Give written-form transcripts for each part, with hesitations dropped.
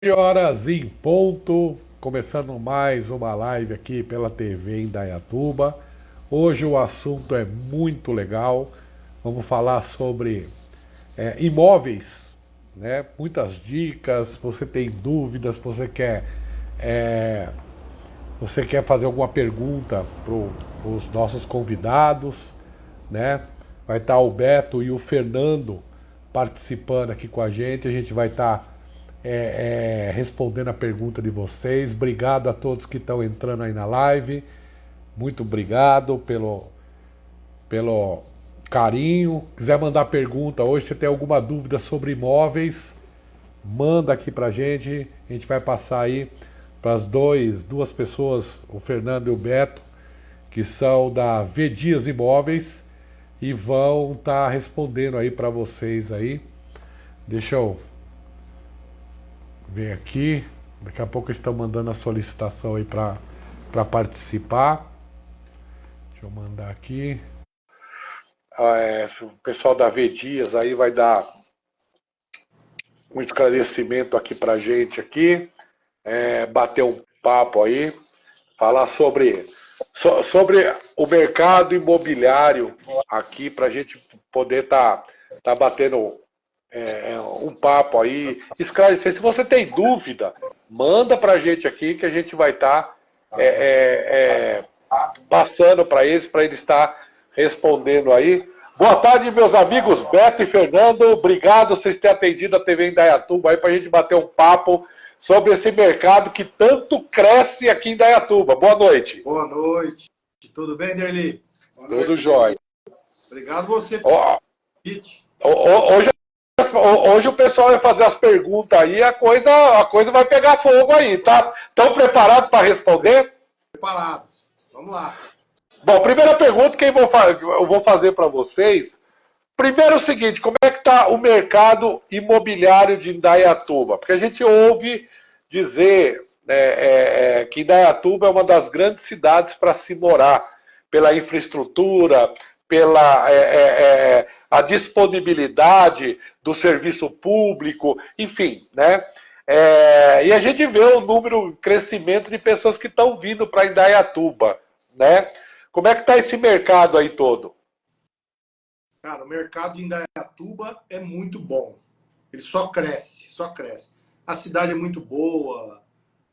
Horas em ponto, começando mais uma live aqui pela TV Indaiatuba. Hoje o assunto é muito legal. Vamos falar sobre imóveis, né? Muitas dicas. Você tem dúvidas? É, você quer fazer alguma pergunta para os nossos convidados, né? Vai estar o Beto e o Fernando participando aqui com a gente. A gente vai estar respondendo a pergunta de vocês. Obrigado a todos que estão entrando aí na live. Muito obrigado pelo carinho. Quiser mandar pergunta hoje, se tem alguma dúvida sobre imóveis, manda aqui pra gente. A gente vai passar aí para as duas pessoas, o Fernando e o Beto, que são da V Dias Imóveis, e vão estar respondendo aí para vocês aí. Deixa eu ver aqui. Daqui a pouco estão mandando a solicitação aí para participar. Deixa eu mandar aqui. O pessoal da V Dias aí vai dar um esclarecimento aqui pra gente aqui. Bater um papo aí. Falar sobre o mercado imobiliário aqui, para a gente poder tá batendo um papo aí, esclarecer. Se você tem dúvida, manda para a gente aqui que a gente vai estar passando para eles estar respondendo aí. Boa tarde, meus amigos Beto e Fernando. Obrigado por vocês terem atendido a TV Indaiatuba aí para a gente bater um papo sobre esse mercado que tanto cresce aqui em Indaiatuba. Boa noite. Boa noite. Tudo bem, Derli? Tudo jóia. Obrigado você pelo convite. Hoje o pessoal vai fazer as perguntas aí, a coisa vai pegar fogo aí, tá? Estão preparados para responder? Preparados. Vamos lá. Bom, primeira pergunta que eu vou fazer para vocês. Primeiro é o seguinte, como é que está o mercado imobiliário de Indaiatuba? Porque a gente ouve dizer que Indaiatuba é uma das grandes cidades para se morar, pela infraestrutura, pela a disponibilidade do serviço público, enfim, né? E a gente vê o número, o crescimento de pessoas que estão vindo para Indaiatuba, né? Como é que está esse mercado aí todo? Cara, o mercado de Indaiatuba é muito bom. Ele só cresce, só cresce. A cidade é muito boa,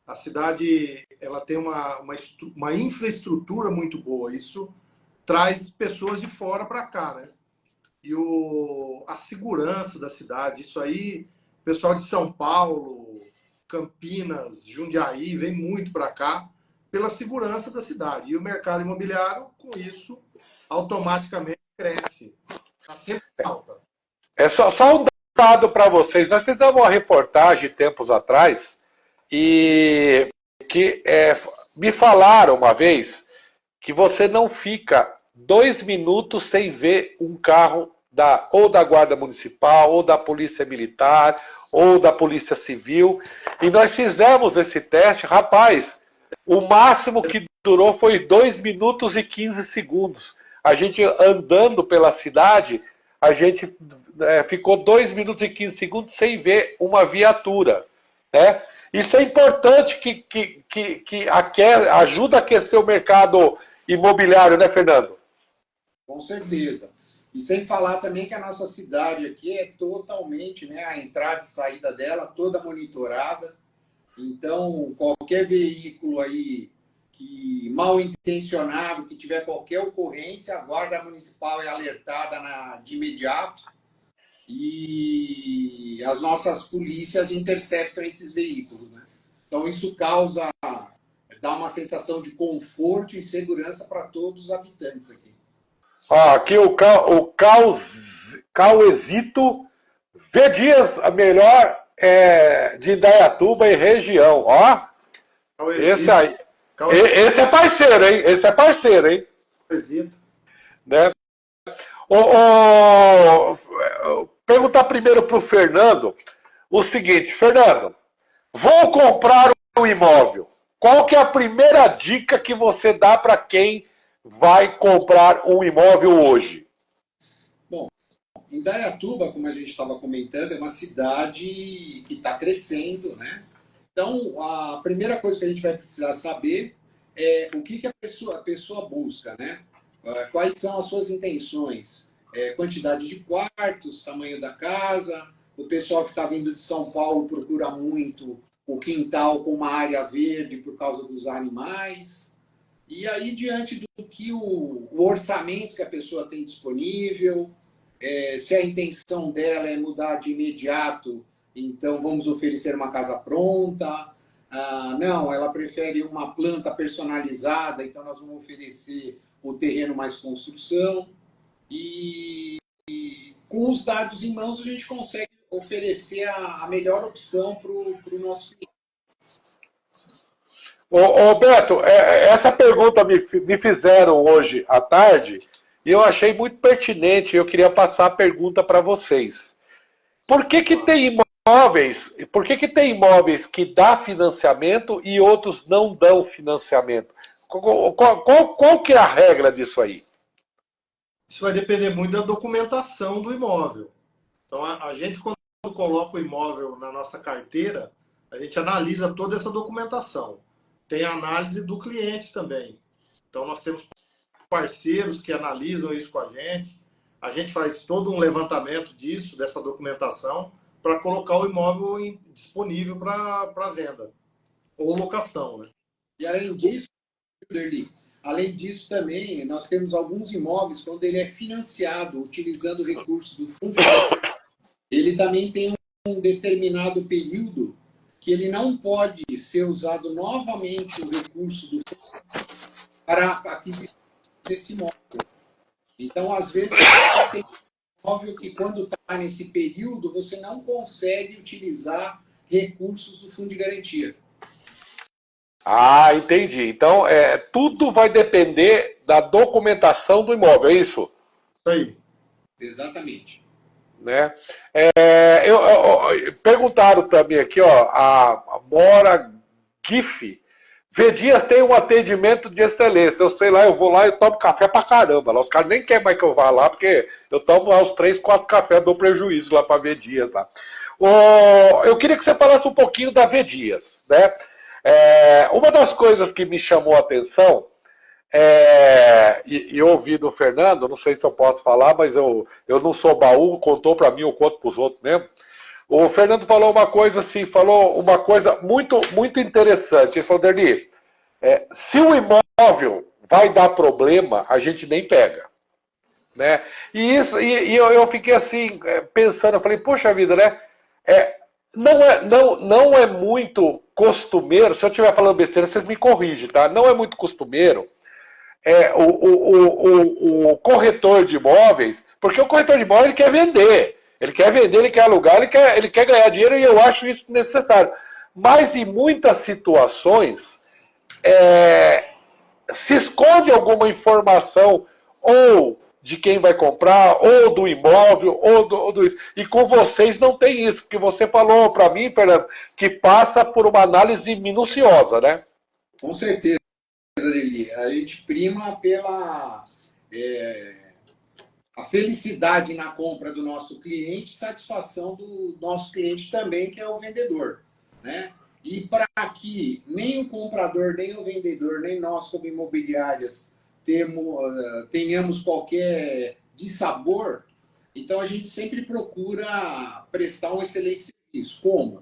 a cidade ela tem uma infraestrutura muito boa. Isso traz pessoas de fora para cá, né? E a segurança da cidade, isso aí, o pessoal de São Paulo, Campinas, Jundiaí, vem muito para cá pela segurança da cidade. E o mercado imobiliário, com isso, automaticamente cresce. Está sempre alta. Só um dado para vocês. Nós fizemos uma reportagem tempos atrás e que me falaram uma vez que você não fica 2 minutos sem ver um carro ou da Guarda Municipal, ou da Polícia Militar, ou da Polícia Civil. E nós fizemos esse teste. Rapaz, o máximo que durou foi 2 minutos e 15 segundos. A gente andando pela cidade, a gente ficou 2 minutos e 15 segundos sem ver uma viatura. Né? Isso é importante que ajuda a aquecer o mercado imobiliário, né, Fernando? Com certeza. E sem falar também que a nossa cidade aqui é totalmente, né, a entrada e saída dela toda monitorada. Então, qualquer veículo aí que mal intencionado, que tiver qualquer ocorrência, a Guarda Municipal é alertada de imediato e as nossas polícias interceptam esses veículos, né? Então, isso dá uma sensação de conforto e segurança para todos os habitantes aqui. Aqui o Cauezito V Dias, a melhor de Indaiatuba e região. Ó, esse aí. Esse é parceiro, hein? Esse é parceiro, hein? Cauezito. Né? Perguntar primeiro para o Fernando o seguinte, Fernando, vou comprar um imóvel. Qual que é a primeira dica que você dá para quem vai comprar um imóvel hoje? Bom, Indaiatuba, como a gente estava comentando, é uma cidade que está crescendo, né? Então, a primeira coisa que a gente vai precisar saber é o que a pessoa busca, né? Quais são as suas intenções? Quantidade de quartos, tamanho da casa. O pessoal que está vindo de São Paulo procura muito o quintal com uma área verde por causa dos animais. E aí, diante do que o orçamento que a pessoa tem disponível, se a intenção dela é mudar de imediato, então vamos oferecer uma casa pronta. Não, ela prefere uma planta personalizada, então nós vamos oferecer o terreno mais construção. E com os dados em mãos a gente consegue oferecer a melhor opção para o nosso cliente. Ô Beto, essa pergunta me fizeram hoje à tarde e eu achei muito pertinente. Eu queria passar a pergunta para vocês. Por que tem imóveis que dá financiamento e outros não dão financiamento? Qual que é a regra disso aí? Isso vai depender muito da documentação do imóvel. Então, a gente, quando coloca o imóvel na nossa carteira, a gente analisa toda essa documentação. Tem a análise do cliente também. Então, nós temos parceiros que analisam isso com a gente. A gente faz todo um levantamento disso, dessa documentação, para colocar o imóvel disponível para venda ou locação, né? E além disso, também nós temos alguns imóveis quando ele é financiado utilizando recursos do fundo, ele também tem um determinado período que ele não pode ser usado novamente o recurso do fundo para a aquisição desse imóvel. Então, às vezes, tem imóvel que quando está nesse período, você não consegue utilizar recursos do fundo de garantia. Ah, entendi. Então, tudo vai depender da documentação do imóvel, é isso? Isso aí. Exatamente. Né? Perguntaram também aqui, ó, a Mora GIF. Vedias tem um atendimento de excelência. Eu sei lá, eu vou lá e tomo café pra caramba. Lá. Os caras nem querem mais que eu vá lá, porque eu tomo lá os 3, 4 cafés, dou prejuízo lá pra Vedias lá. Eu queria que você falasse um pouquinho da Vedias, né? Uma das coisas que me chamou a atenção, e eu ouvi do Fernando, não sei se eu posso falar, mas eu não sou baú, contou para mim, eu conto para os outros mesmo. O Fernando falou uma coisa assim, muito, muito interessante. Ele falou, Derli, se o imóvel vai dar problema, a gente nem pega. Né? E eu fiquei assim, pensando, eu falei, poxa vida, né? Não é muito costumeiro, se eu estiver falando besteira, vocês me corrigem, tá? Não é muito costumeiro o corretor de imóveis, porque o corretor de imóveis ele quer vender, ele quer alugar, ele quer ganhar dinheiro e eu acho isso necessário. Mas em muitas situações se esconde alguma informação ou de quem vai comprar, ou do imóvel, ou do isso. E com vocês não tem isso, porque você falou para mim, Fernando, que passa por uma análise minuciosa, né? Com certeza, Eli. A gente prima pela a felicidade na compra do nosso cliente, satisfação do nosso cliente também, que é o vendedor, né? E para que nem o comprador, nem o vendedor, nem nós como imobiliárias tenhamos qualquer dissabor, então a gente sempre procura prestar um excelente serviço. Como?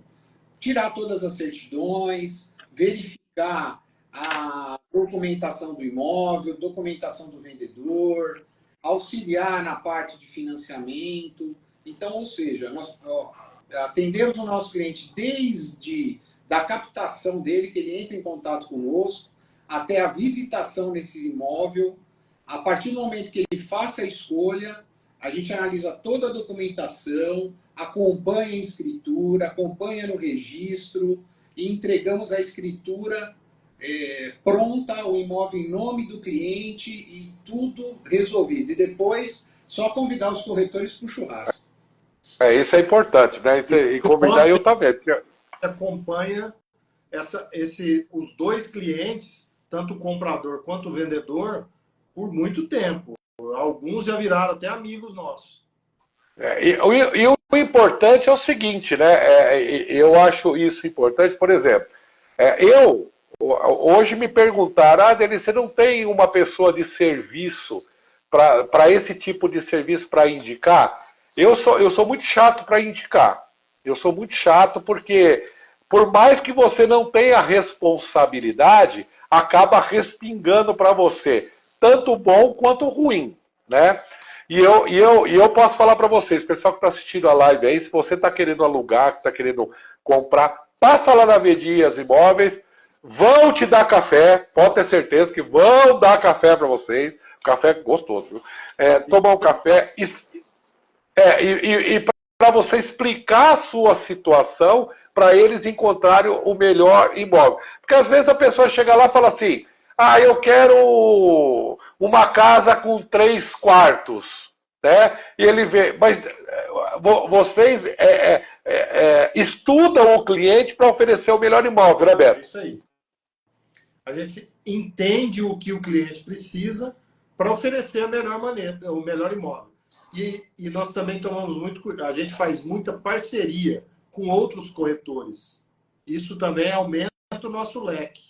Tirar todas as certidões, verificar a documentação do imóvel, documentação do vendedor, auxiliar na parte de financiamento. Então, ou seja, nós atendemos o nosso cliente desde da captação dele, que ele entra em contato conosco, até a visitação nesse imóvel. A partir do momento que ele faça a escolha, a gente analisa toda a documentação, acompanha a escritura, acompanha no registro e entregamos a escritura pronta, o imóvel em nome do cliente e tudo resolvido. E depois, só convidar os corretores para o churrasco. Isso é importante, né? E convidar eu também. Acompanha os dois clientes, tanto o comprador quanto o vendedor, por muito tempo. Alguns já viraram até amigos nossos. E o importante é o seguinte, né? Eu acho isso importante, por exemplo, hoje me perguntaram, Denis, você não tem uma pessoa de serviço para esse tipo de serviço para indicar? Eu sou muito chato para indicar. Eu sou muito chato porque, por mais que você não tenha responsabilidade, acaba respingando para você, tanto bom quanto ruim, né? E eu posso falar para vocês, pessoal que está assistindo a live aí, se você está querendo alugar, que está querendo comprar, passa lá na V Dias Imóveis, vão te dar café, pode ter certeza que vão dar café para vocês, café gostoso, viu? Tomar um café e para você explicar a sua situação para eles encontrarem o melhor imóvel. Porque às vezes a pessoa chega lá e fala assim, eu quero uma casa com 3 quartos, né? E ele vê, mas vocês estudam o cliente para oferecer o melhor imóvel, né, Beto? É isso aí. A gente entende o que o cliente precisa para oferecer a melhor maneira, o melhor imóvel. E nós também tomamos muito, a gente faz muita parceria com outros corretores. Isso também aumenta o nosso leque.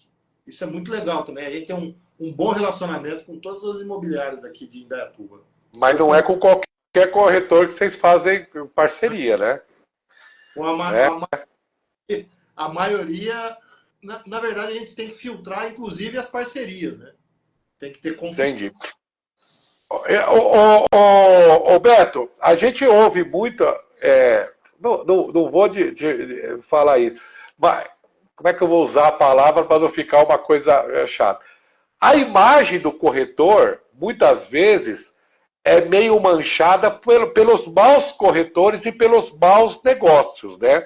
Isso é muito legal também. A gente tem um bom relacionamento com todas as imobiliárias aqui de Indaiatuba. Mas não é com qualquer corretor que vocês fazem parceria, né? Com a maioria, na verdade, a gente tem que filtrar, inclusive, as parcerias, né? Tem que ter confiança. Entendi. Ô Beto, a gente ouve muito, não vou de falar isso, mas como é que eu vou usar a palavra para não ficar uma coisa chata? A imagem do corretor, muitas vezes, é meio manchada pelos maus corretores e pelos maus negócios, né?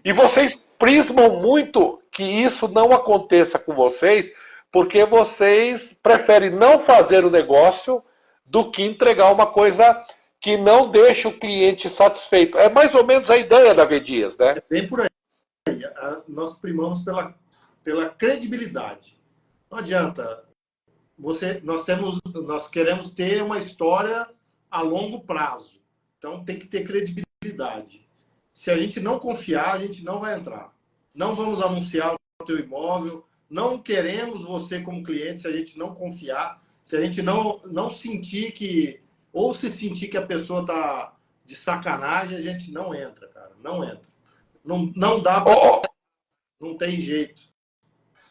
E vocês prismam muito que isso não aconteça com vocês, porque vocês preferem não fazer o negócio do que entregar uma coisa que não deixa o cliente satisfeito. É mais ou menos a ideia da V Dias, né? É bem por aí. Nós primamos pela credibilidade. Não adianta. Nós queremos ter uma história a longo prazo. Então tem que ter credibilidade. Se a gente não confiar, a gente não vai entrar. Não vamos anunciar o teu imóvel. Não queremos você como cliente se a gente não confiar. Se a gente não sentir que... Ou se sentir que a pessoa está de sacanagem, a gente não entra, cara. Não entra. Não dá para... Não tem jeito.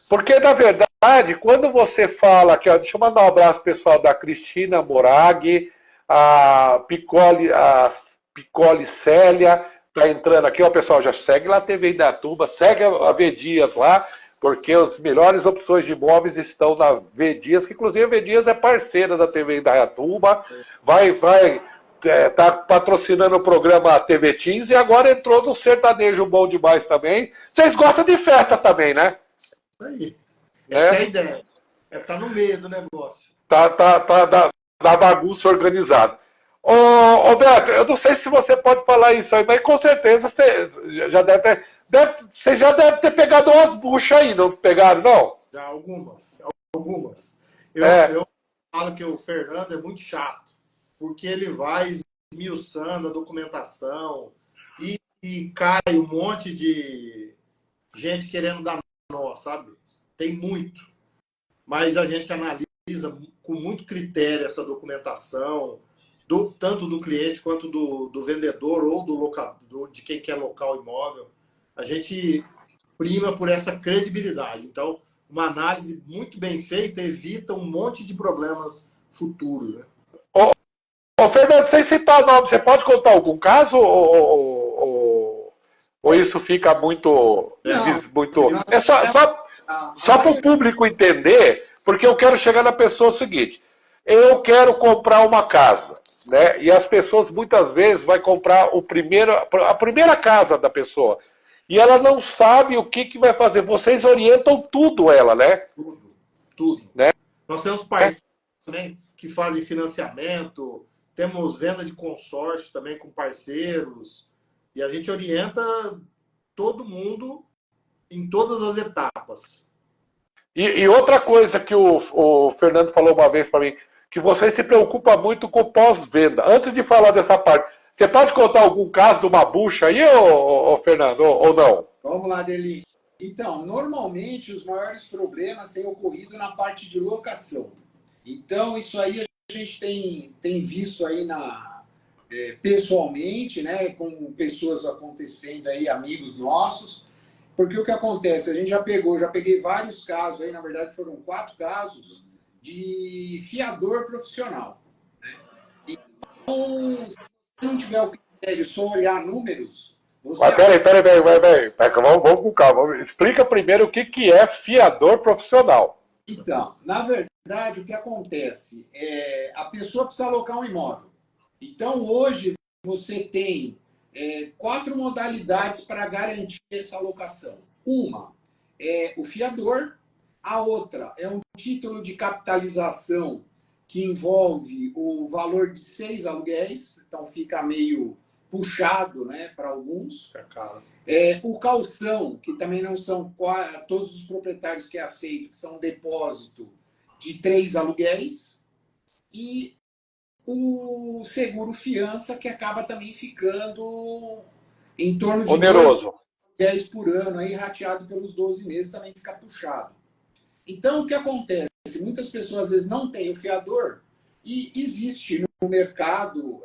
Porque, na verdade, quando você fala aqui, deixa eu mandar um abraço pessoal da Cristina Morag, a Picoli Célia, tá entrando aqui, o pessoal já segue lá a TV Indaiatuba, segue a V Dias lá, porque as melhores opções de imóveis estão na V Dias, que inclusive a V Dias é parceira da TV Indaiatuba, tá patrocinando o programa TV Teens e agora entrou no sertanejo bom demais também. Vocês gostam de festa também, né? Isso aí. Essa é a ideia. Tá no meio do negócio. Tá da bagunça organizada. Ô Beto, eu não sei se você pode falar isso aí, mas com certeza você já deve ter pegado umas buchas aí, não pegaram, não? Já algumas. Eu falo que o Fernando é muito chato, porque ele vai esmiuçando a documentação e cai um monte de gente querendo dar nó, sabe? Tem muito. Mas a gente analisa com muito critério essa documentação, tanto do cliente quanto do vendedor ou de quem quer locar o imóvel. A gente prima por essa credibilidade. Então, uma análise muito bem feita evita um monte de problemas futuros, né? Ô Fernando, sem citar nome, você pode contar algum caso ou isso fica muito... É só para o público entender, porque eu quero chegar na pessoa seguinte. Eu quero comprar uma casa, né? E as pessoas muitas vezes vão comprar a primeira casa da pessoa. E ela não sabe o que vai fazer. Vocês orientam tudo ela, né? Tudo. Né? Nós temos parceiros também que fazem financiamento, temos venda de consórcio também com parceiros, e a gente orienta todo mundo em todas as etapas. E outra coisa que o Fernando falou uma vez para mim, que você se preocupa muito com pós-venda. Antes de falar dessa parte, Você pode contar algum caso de uma bucha aí, ô Fernando, ou não? Vamos lá, Deli. Então, normalmente os maiores problemas têm ocorrido na parte de locação. Então, isso aí a gente tem visto aí pessoalmente, né, com pessoas acontecendo aí, amigos nossos, porque o que acontece? A gente já peguei vários casos aí, na verdade foram 4 casos de fiador profissional. Né? Então, se você não tiver o critério, só olhar números, você... Mas peraí. Vamos com calma. Explica primeiro o que é fiador profissional. Então, na verdade, o que acontece é a pessoa precisa alocar um imóvel. Então, hoje, você tem 4 modalidades para garantir essa alocação. Uma é o fiador, a outra é um título de capitalização que envolve o valor de 6 aluguéis, então fica meio puxado, né, para alguns. O calção, que também não são todos os proprietários que aceitam, que são um depósito de 3 aluguéis. E o seguro fiança, que acaba também ficando em torno de oneroso. 2 aluguéis por ano, aí, rateado pelos 12 meses, também fica puxado. Então, o que acontece? Muitas pessoas, às vezes, não têm o fiador e existe no mercado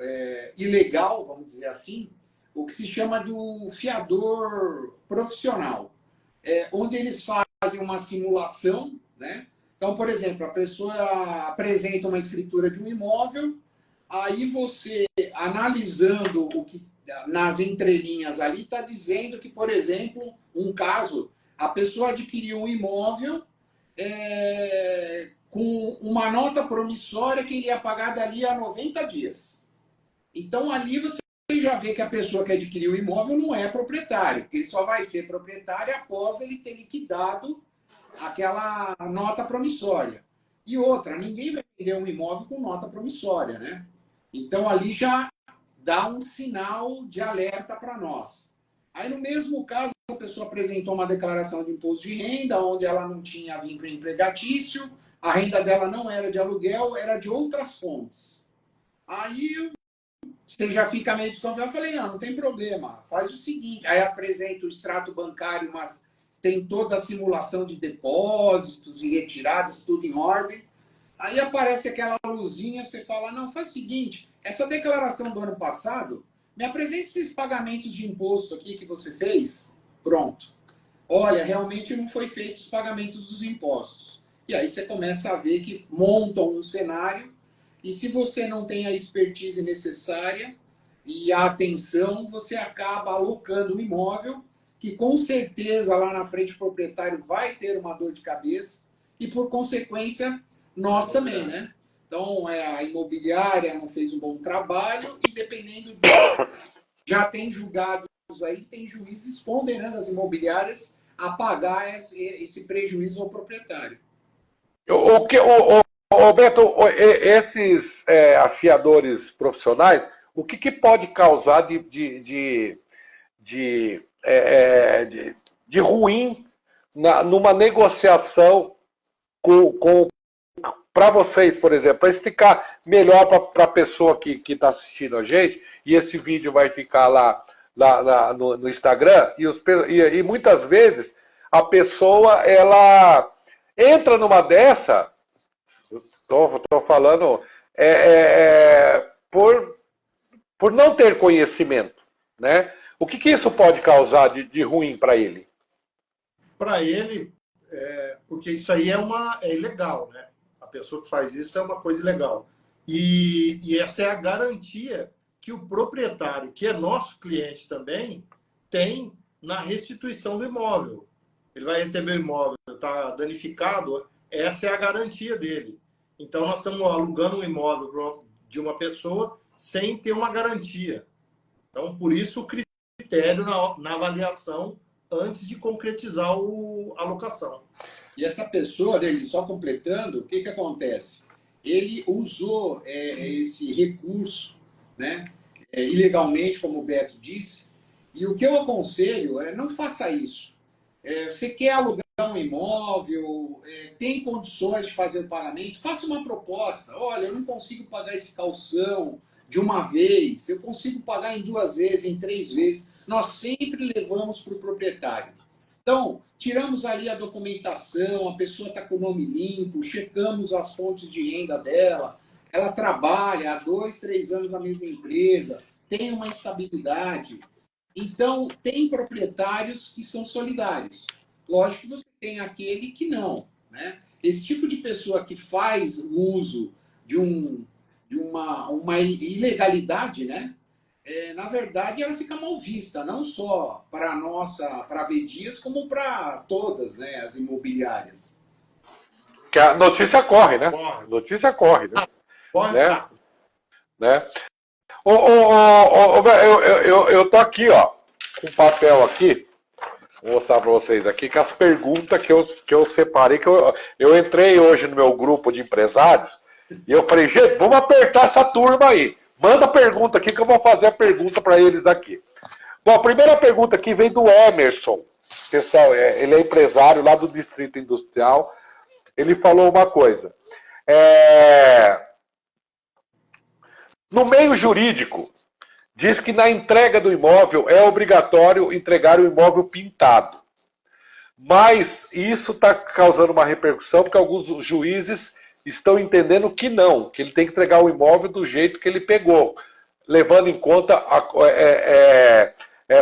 ilegal, vamos dizer assim, o que se chama do fiador profissional, onde eles fazem uma simulação, né? Então, por exemplo, a pessoa apresenta uma escritura de um imóvel, aí você, analisando o que nas entrelinhas ali, está dizendo que, por exemplo, um caso, a pessoa adquiriu um imóvel com uma nota promissória que ele ia pagar dali a 90 dias. Então, ali você já vê que a pessoa que adquiriu o imóvel não é proprietário, porque ele só vai ser proprietário após ele ter liquidado aquela nota promissória. E outra, ninguém vai vender um imóvel com nota promissória, né? Então, ali já dá um sinal de alerta para nós. Aí, no mesmo caso, a pessoa apresentou uma declaração de imposto de renda, onde ela não tinha vínculo empregatício, a renda dela não era de aluguel, era de outras fontes. Aí você já fica meio desconfiado. Eu falei, não tem problema, faz o seguinte. Aí apresenta o extrato bancário, mas tem toda a simulação de depósitos e retiradas, tudo em ordem. Aí aparece aquela luzinha, você fala, não, faz o seguinte, essa declaração do ano passado, me apresente esses pagamentos de imposto aqui que você fez. Pronto. Olha, realmente não foi feito os pagamentos dos impostos. E aí você começa a ver que montam um cenário, e se você não tem a expertise necessária e a atenção, você acaba alocando um imóvel que com certeza lá na frente o proprietário vai ter uma dor de cabeça e por consequência nós também, né? Então a imobiliária não fez um bom trabalho e dependendo já tem julgados aí, tem juízes condenando as imobiliárias a pagar esse prejuízo ao proprietário. Beto, esses afiadores profissionais, o que pode causar de ruim numa negociação para vocês, por exemplo, para explicar melhor para a pessoa que está assistindo a gente, e esse vídeo vai ficar lá no Instagram, e muitas vezes a pessoa ela entra numa dessa, estou falando, por não ter conhecimento, né? O que isso pode causar de ruim para ele? Para ele, porque isso aí é ilegal, né? A pessoa que faz isso é uma coisa ilegal. E essa é a garantia que o proprietário, que é nosso cliente também, tem na restituição do imóvel. Ele vai receber o imóvel, está danificado, essa é a garantia dele. Então, nós estamos alugando um imóvel de uma pessoa sem ter uma garantia. Então, por isso o critério na avaliação antes de concretizar a locação. E essa pessoa, ele só completando, o que acontece? Ele usou esse recurso, né, ilegalmente, como o Beto disse, e o que eu aconselho é não faça isso. Você quer alugar um imóvel, tem condições de fazer o pagamento, faça uma proposta. Olha, eu não consigo pagar esse calção, de uma vez, eu consigo pagar em 2 vezes, em 3 vezes. Nós sempre levamos para o proprietário. Então, tiramos ali a documentação, a pessoa está com o nome limpo, checamos as fontes de renda dela, ela trabalha há 2, 3 anos na mesma empresa, tem uma estabilidade. Então, tem proprietários que são solidários. Lógico que você tem aquele que não, né? Esse tipo de pessoa que faz uso de uma ilegalidade, né? Na verdade, ela fica mal vista, não só para a Vedias, como para todas, né, as imobiliárias. Que a notícia corre, né? Corre. Notícia corre, né? Corre Né? rápido. Né? Eu tô aqui, ó, com papel aqui. Vou mostrar para vocês aqui que as perguntas que eu separei, que eu entrei hoje no meu grupo de empresários e eu falei, gente, vamos apertar essa turma aí. Manda pergunta aqui que eu vou fazer a pergunta para eles aqui. Bom, a primeira pergunta aqui vem do Emerson. Pessoal, ele é empresário lá do Distrito Industrial. Ele falou uma coisa. No meio jurídico, diz que na entrega do imóvel é obrigatório entregar o imóvel pintado. Mas isso está causando uma repercussão porque alguns juízes estão entendendo que não, que ele tem que entregar o imóvel do jeito que ele pegou, levando em conta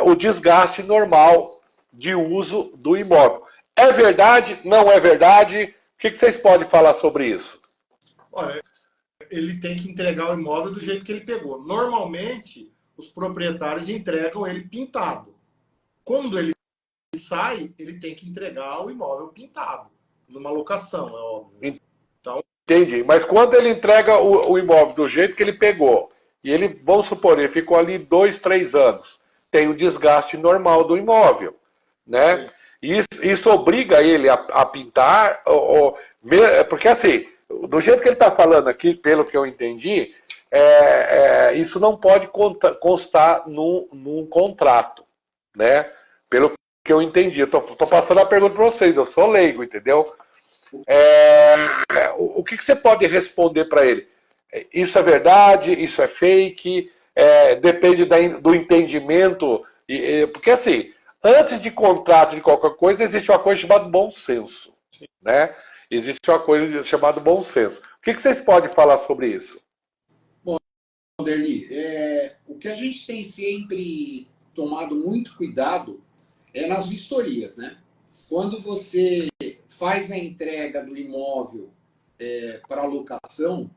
o desgaste normal de uso do imóvel. É verdade? Não é verdade? O que vocês podem falar sobre isso? Olha, ele tem que entregar o imóvel do jeito que ele pegou. Normalmente, os proprietários entregam ele pintado. Quando ele sai, ele tem que entregar o imóvel pintado, numa locação, é óbvio. Então, entendi. Mas quando ele entrega o imóvel do jeito que ele pegou, e ele, vamos supor, ele ficou ali 2, 3 anos, tem o desgaste normal do imóvel, né? Isso obriga ele a pintar, porque assim, do jeito que ele está falando aqui, pelo que eu entendi, isso não pode constar num contrato, né? Pelo que eu entendi. Eu tô passando a pergunta para vocês, eu sou leigo, entendeu? O que você pode responder para ele? Isso é verdade? Isso é fake? Depende do entendimento. Porque assim, antes de contrato de qualquer coisa, existe uma coisa chamada bom senso. Né? Existe uma coisa chamada bom senso. O que vocês podem falar sobre isso? Bom, Derli, o que a gente tem sempre tomado muito cuidado é nas vistorias, né? Quando você faz a entrega do imóvel para locação,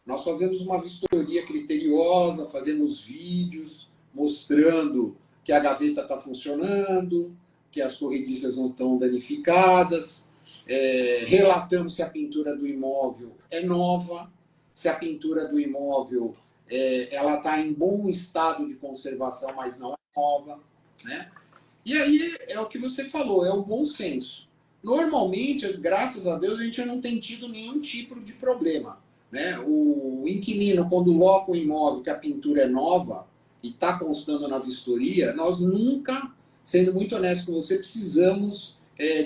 nós fazemos uma vistoria criteriosa, fazemos vídeos mostrando que a gaveta está funcionando, que as corrediças não estão danificadas, relatamos se a pintura do imóvel é nova, se a pintura do imóvel ela está em bom estado de conservação, mas não é nova, né? E aí é o que você falou, é o bom senso. Normalmente, graças a Deus, a gente não tem tido nenhum tipo de problema, né? O inquilino, quando loca o imóvel que a pintura é nova e está constando na vistoria, nós nunca, sendo muito honesto com você, precisamos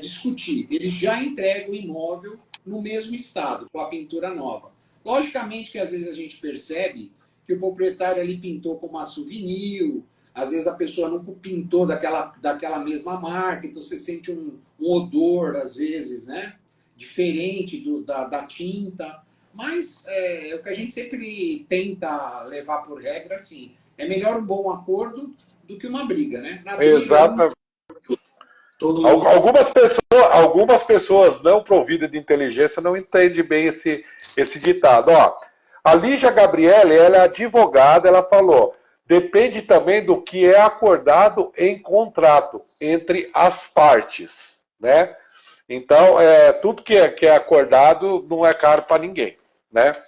discutir. Ele já entrega o imóvel no mesmo estado, com a pintura nova. Logicamente que às vezes a gente percebe que o proprietário ali pintou com uma souvenir, às vezes a pessoa não pintou daquela mesma marca, então você sente um odor, às vezes, né? Diferente da tinta. Mas é o que a gente sempre tenta levar por regra, assim. É melhor um bom acordo do que uma briga, né? Na briga, exatamente. Algumas pessoas não providas de inteligência não entendem bem esse ditado. Ó, a Lígia Gabriele, ela é advogada, ela falou... Depende também do que é acordado em contrato entre as partes, né? Então, tudo que é acordado não é caro para ninguém, né?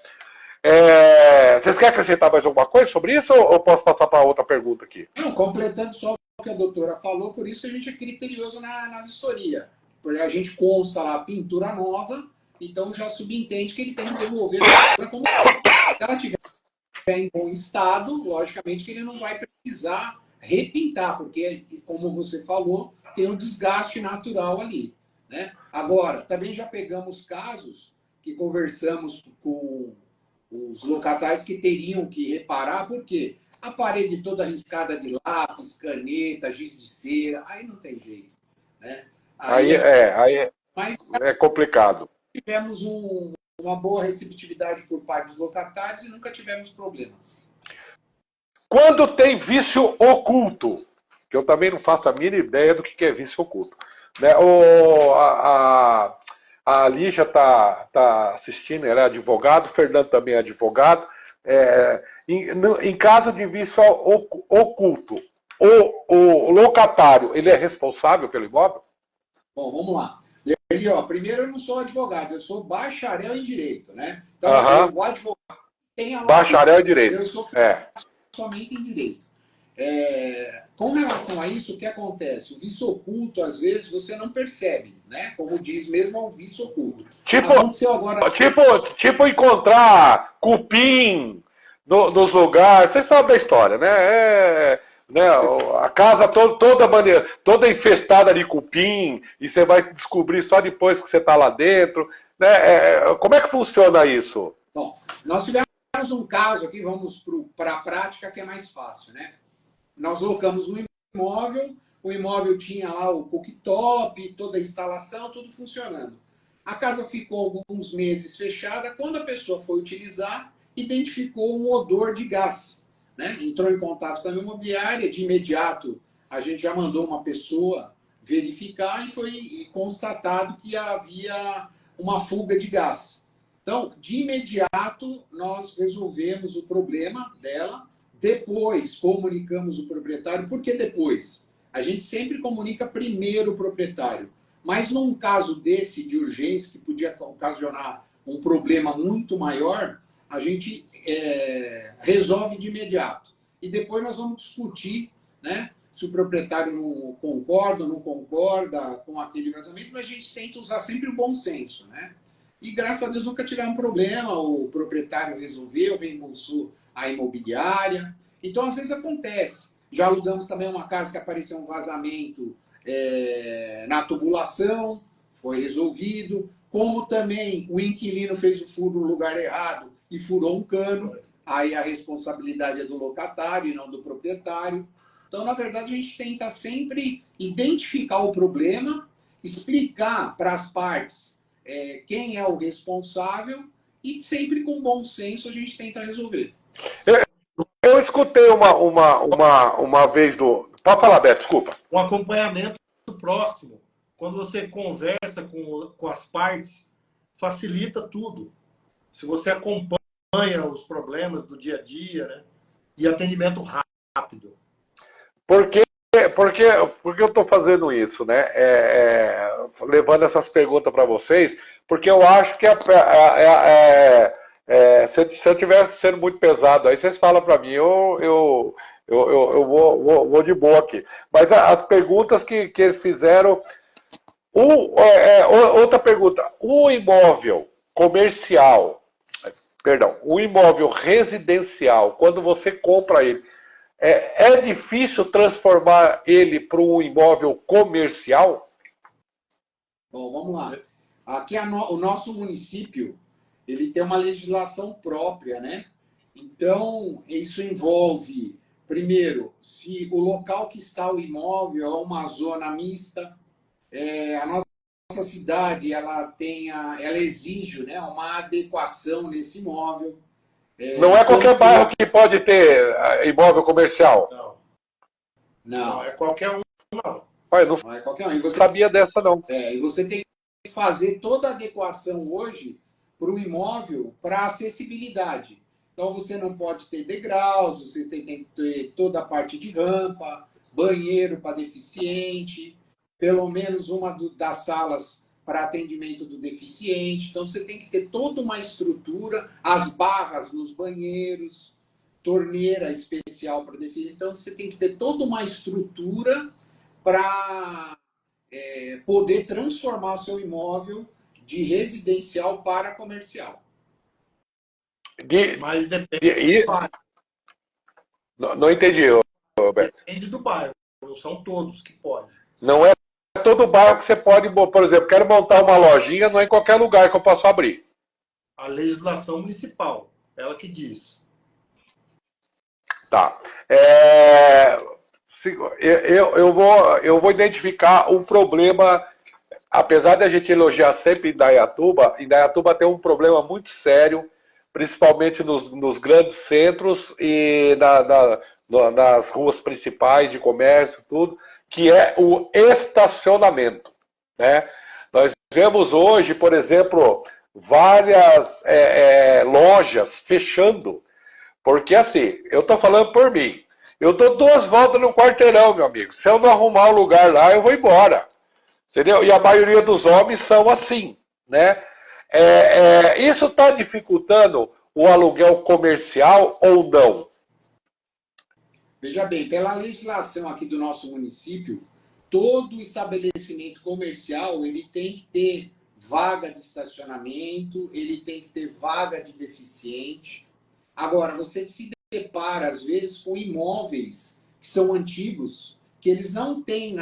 Vocês querem acrescentar mais alguma coisa sobre isso ou posso passar para outra pergunta aqui? Não, completando só o que a doutora falou, por isso que a gente é criterioso na vistoria. Porque a gente consta lá pintura nova, então já subentende que ele tem que devolver a pintura como se ela tiver em bom estado, logicamente que ele não vai precisar repintar, porque, como você falou, tem um desgaste natural ali, né? Agora, também já pegamos casos que conversamos com os locatários que teriam que reparar, por quê? A parede toda riscada de lápis, caneta, giz de cera, aí não tem jeito, né? Aí Mas é complicado. tivemos uma boa receptividade por parte dos locatários e nunca tivemos problemas. Quando tem vício oculto, que eu também não faço a mínima ideia do que é vício oculto. Né? A Lígia tá assistindo, ela é advogado, o Fernando também é advogado. Em caso de vício oculto, o locatário, ele é responsável pelo imóvel? Bom, vamos lá. Ele, primeiro, eu não sou advogado, eu sou bacharel em direito, né? Então, o advogado tem a bacharel em direito. Eu estou somente em direito. Com relação a isso, o que acontece? O vício oculto, às vezes, você não percebe, né? Como diz mesmo, é um vício oculto. Aconteceu agora... Tipo encontrar cupim nos lugares, vocês sabem da história, né? A casa toda infestada de cupim, e você vai descobrir só depois que você está lá dentro. Né? Como é que funciona isso? Bom, nós tivemos um caso aqui, vamos para a prática, que é mais fácil, né? Nós locamos um imóvel, o imóvel tinha lá o cooktop, toda a instalação, tudo funcionando. A casa ficou alguns meses fechada, quando a pessoa foi utilizar, identificou um odor de gás. Né? Entrou em contato com a imobiliária, de imediato a gente já mandou uma pessoa verificar e foi constatado que havia uma fuga de gás. Então, de imediato, nós resolvemos o problema dela, depois comunicamos o proprietário. Por que depois? A gente sempre comunica primeiro o proprietário, mas num caso desse de urgência, que podia ocasionar um problema muito maior, a gente resolve de imediato. E depois nós vamos discutir, né, se o proprietário não concorda ou não concorda com aquele vazamento, mas a gente tenta usar sempre o bom senso, né? E graças a Deus nunca tivemos problema, o proprietário resolveu, reembolsou a imobiliária. Então, às vezes acontece. Já alugamos também uma casa que apareceu um vazamento na tubulação, foi resolvido. Como também o inquilino fez o furo no lugar errado e furou um cano, aí a responsabilidade é do locatário e não do proprietário. Então, na verdade, a gente tenta sempre identificar o problema, explicar para as partes quem é o responsável e sempre com bom senso a gente tenta resolver. Eu escutei uma vez do... Pode falar, Beto, desculpa. Um acompanhamento próximo. Quando você conversa com as partes, facilita tudo. Se você acompanha os problemas do dia a dia, né? E atendimento rápido. Por que eu estou fazendo isso, né? Levando essas perguntas para vocês, porque eu acho que se eu estiver sendo muito pesado, aí vocês falam para mim, eu vou de boa aqui. Mas as perguntas que eles fizeram... outra pergunta. O imóvel comercial, perdão, o imóvel residencial, quando você compra ele, é difícil transformar ele para um imóvel comercial? Bom, vamos lá. Aqui o nosso município, ele tem uma legislação própria, né? Então, isso envolve, primeiro, se o local que está o imóvel é uma zona mista, a nossa cidade ela exige, né, uma adequação nesse imóvel. Não é qualquer bairro que pode ter imóvel comercial? Não. É qualquer um, não. Não é qualquer um. E você sabia dessa, não. E você tem que fazer toda a adequação hoje para o imóvel para acessibilidade. Então, você não pode ter degraus, você tem que ter toda a parte de rampa, banheiro para deficiente, pelo menos uma das salas para atendimento do deficiente. Então, você tem que ter toda uma estrutura, as barras nos banheiros, torneira especial para deficiente. Então, você tem que ter toda uma estrutura para poder transformar seu imóvel de residencial para comercial. Mas depende do bairro. Não entendi, Roberto. Depende do bairro. Não são todos que podem. Não é todo bairro que você pode, por exemplo, quero montar uma lojinha, não é em qualquer lugar que eu posso abrir. A legislação municipal. ela que diz. Tá. Eu vou identificar um problema, apesar de a gente elogiar sempre Indaiatuba tem um problema muito sério, principalmente nos grandes centros e nas ruas principais de comércio, tudo, que é o estacionamento, né? Nós vemos hoje, por exemplo, várias lojas fechando, porque assim, eu estou falando por mim, eu dou 2 voltas no quarteirão, meu amigo. Se eu não arrumar um lugar lá, eu vou embora. Entendeu? E a maioria dos homens são assim, né? Isso está dificultando o aluguel comercial ou não? Veja bem, pela legislação aqui do nosso município, todo estabelecimento comercial ele tem que ter vaga de estacionamento, ele tem que ter vaga de deficiente. Agora, você se depara, às vezes, com imóveis que são antigos, que eles não têm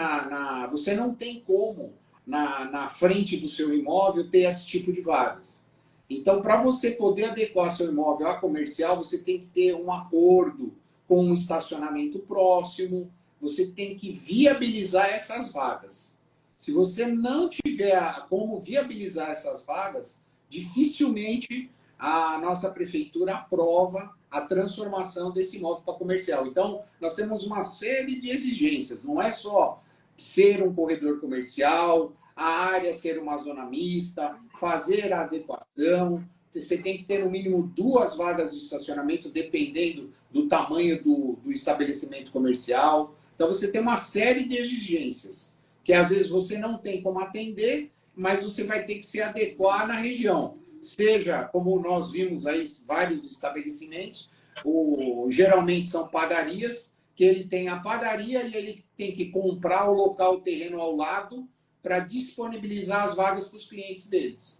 você não tem como, na frente do seu imóvel, ter esse tipo de vagas. Então, para você poder adequar seu imóvel a comercial, você tem que ter um acordo com um estacionamento próximo, você tem que viabilizar essas vagas. Se você não tiver como viabilizar essas vagas, dificilmente a nossa prefeitura aprova a transformação desse imóvel para comercial. Então, nós temos uma série de exigências. Não é só ser um corredor comercial, a área ser uma zona mista, fazer a adequação. Você tem que ter, no mínimo, 2 vagas de estacionamento, dependendo do tamanho do estabelecimento comercial. Então, você tem uma série de exigências, que às vezes você não tem como atender, mas você vai ter que se adequar na região. Seja, como nós vimos aí, vários estabelecimentos, geralmente são padarias, que ele tem a padaria e ele tem que comprar o local, o terreno ao lado, para disponibilizar as vagas para os clientes deles.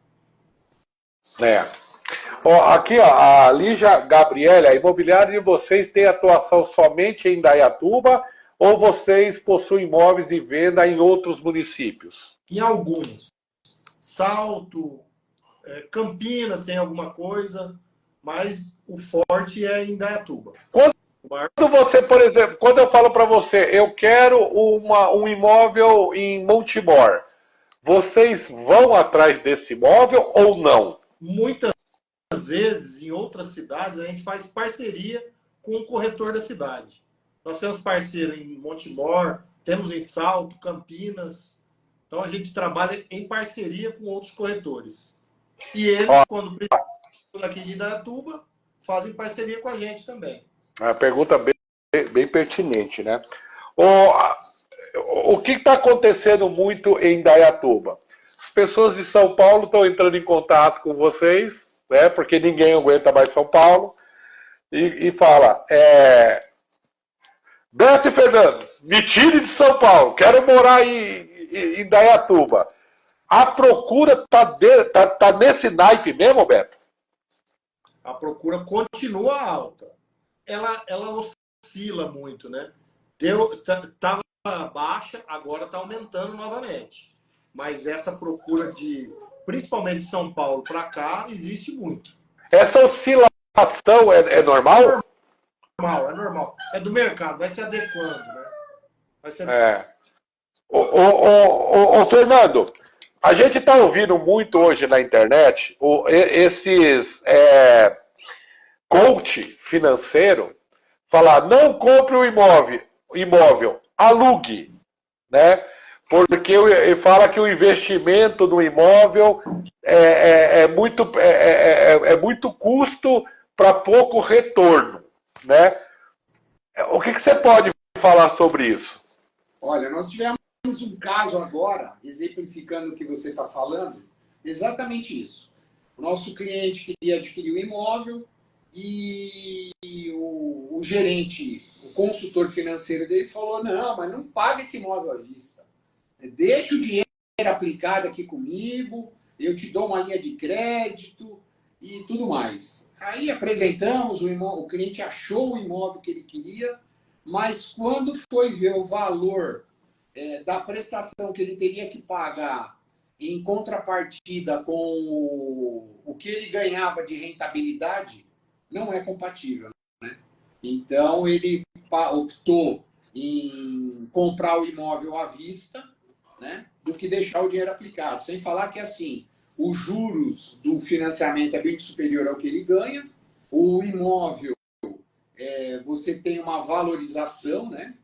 Aqui, ó, a Lígia Gabriele, a imobiliária de vocês tem atuação somente em Indaiatuba ou vocês possuem imóveis de venda em outros municípios? Em alguns. Salto, Campinas tem alguma coisa, mas o forte é em Indaiatuba. Quando você, por exemplo, quando eu falo para você, eu quero um imóvel em Montemor, vocês vão atrás desse imóvel ou não? Muitas vezes, em outras cidades, a gente faz parceria com o corretor da cidade. Nós temos parceiro em Montemor, temos em Salto, Campinas. Então, a gente trabalha em parceria com outros corretores. E eles, quando precisam aqui de Indaiatuba, fazem parceria com a gente também. Uma pergunta bem pertinente, né? O que está acontecendo muito em Indaiatuba? As pessoas de São Paulo estão entrando em contato com vocês, né? Porque ninguém aguenta mais São Paulo, e fala, Beto e Fernando, me tire de São Paulo, quero morar em Indaiatuba. A procura tá nesse naipe mesmo, Beto? A procura continua alta. Ela oscila muito, né? Estava baixa, agora está aumentando novamente. Mas essa procura principalmente de São Paulo para cá, existe muito. Essa oscilação é normal? É normal. É do mercado, vai se adequando, né? Vai se adequando. Ô, Fernando, a gente está ouvindo muito hoje na internet esses coach financeiro falar, não compre o imóvel, alugue, né? Porque ele fala que o investimento no imóvel é muito custo para pouco retorno, né? O que você pode falar sobre isso? Olha, nós tivemos um caso agora, exemplificando o que você está falando, exatamente isso. O nosso cliente queria adquirir o imóvel e o gerente, o consultor financeiro dele falou, não, mas não paga esse imóvel à vista. Deixa o dinheiro aplicado aqui comigo, eu te dou uma linha de crédito e tudo mais. Aí apresentamos o cliente achou o imóvel que ele queria, mas quando foi ver o valor da prestação que ele teria que pagar em contrapartida com o que ele ganhava de rentabilidade, não é compatível, né? Então, ele optou em comprar o imóvel à vista, né, do que deixar o dinheiro aplicado. Sem falar que, assim, os juros do financiamento é bem superior ao que ele ganha, o imóvel, você tem uma valorização, né?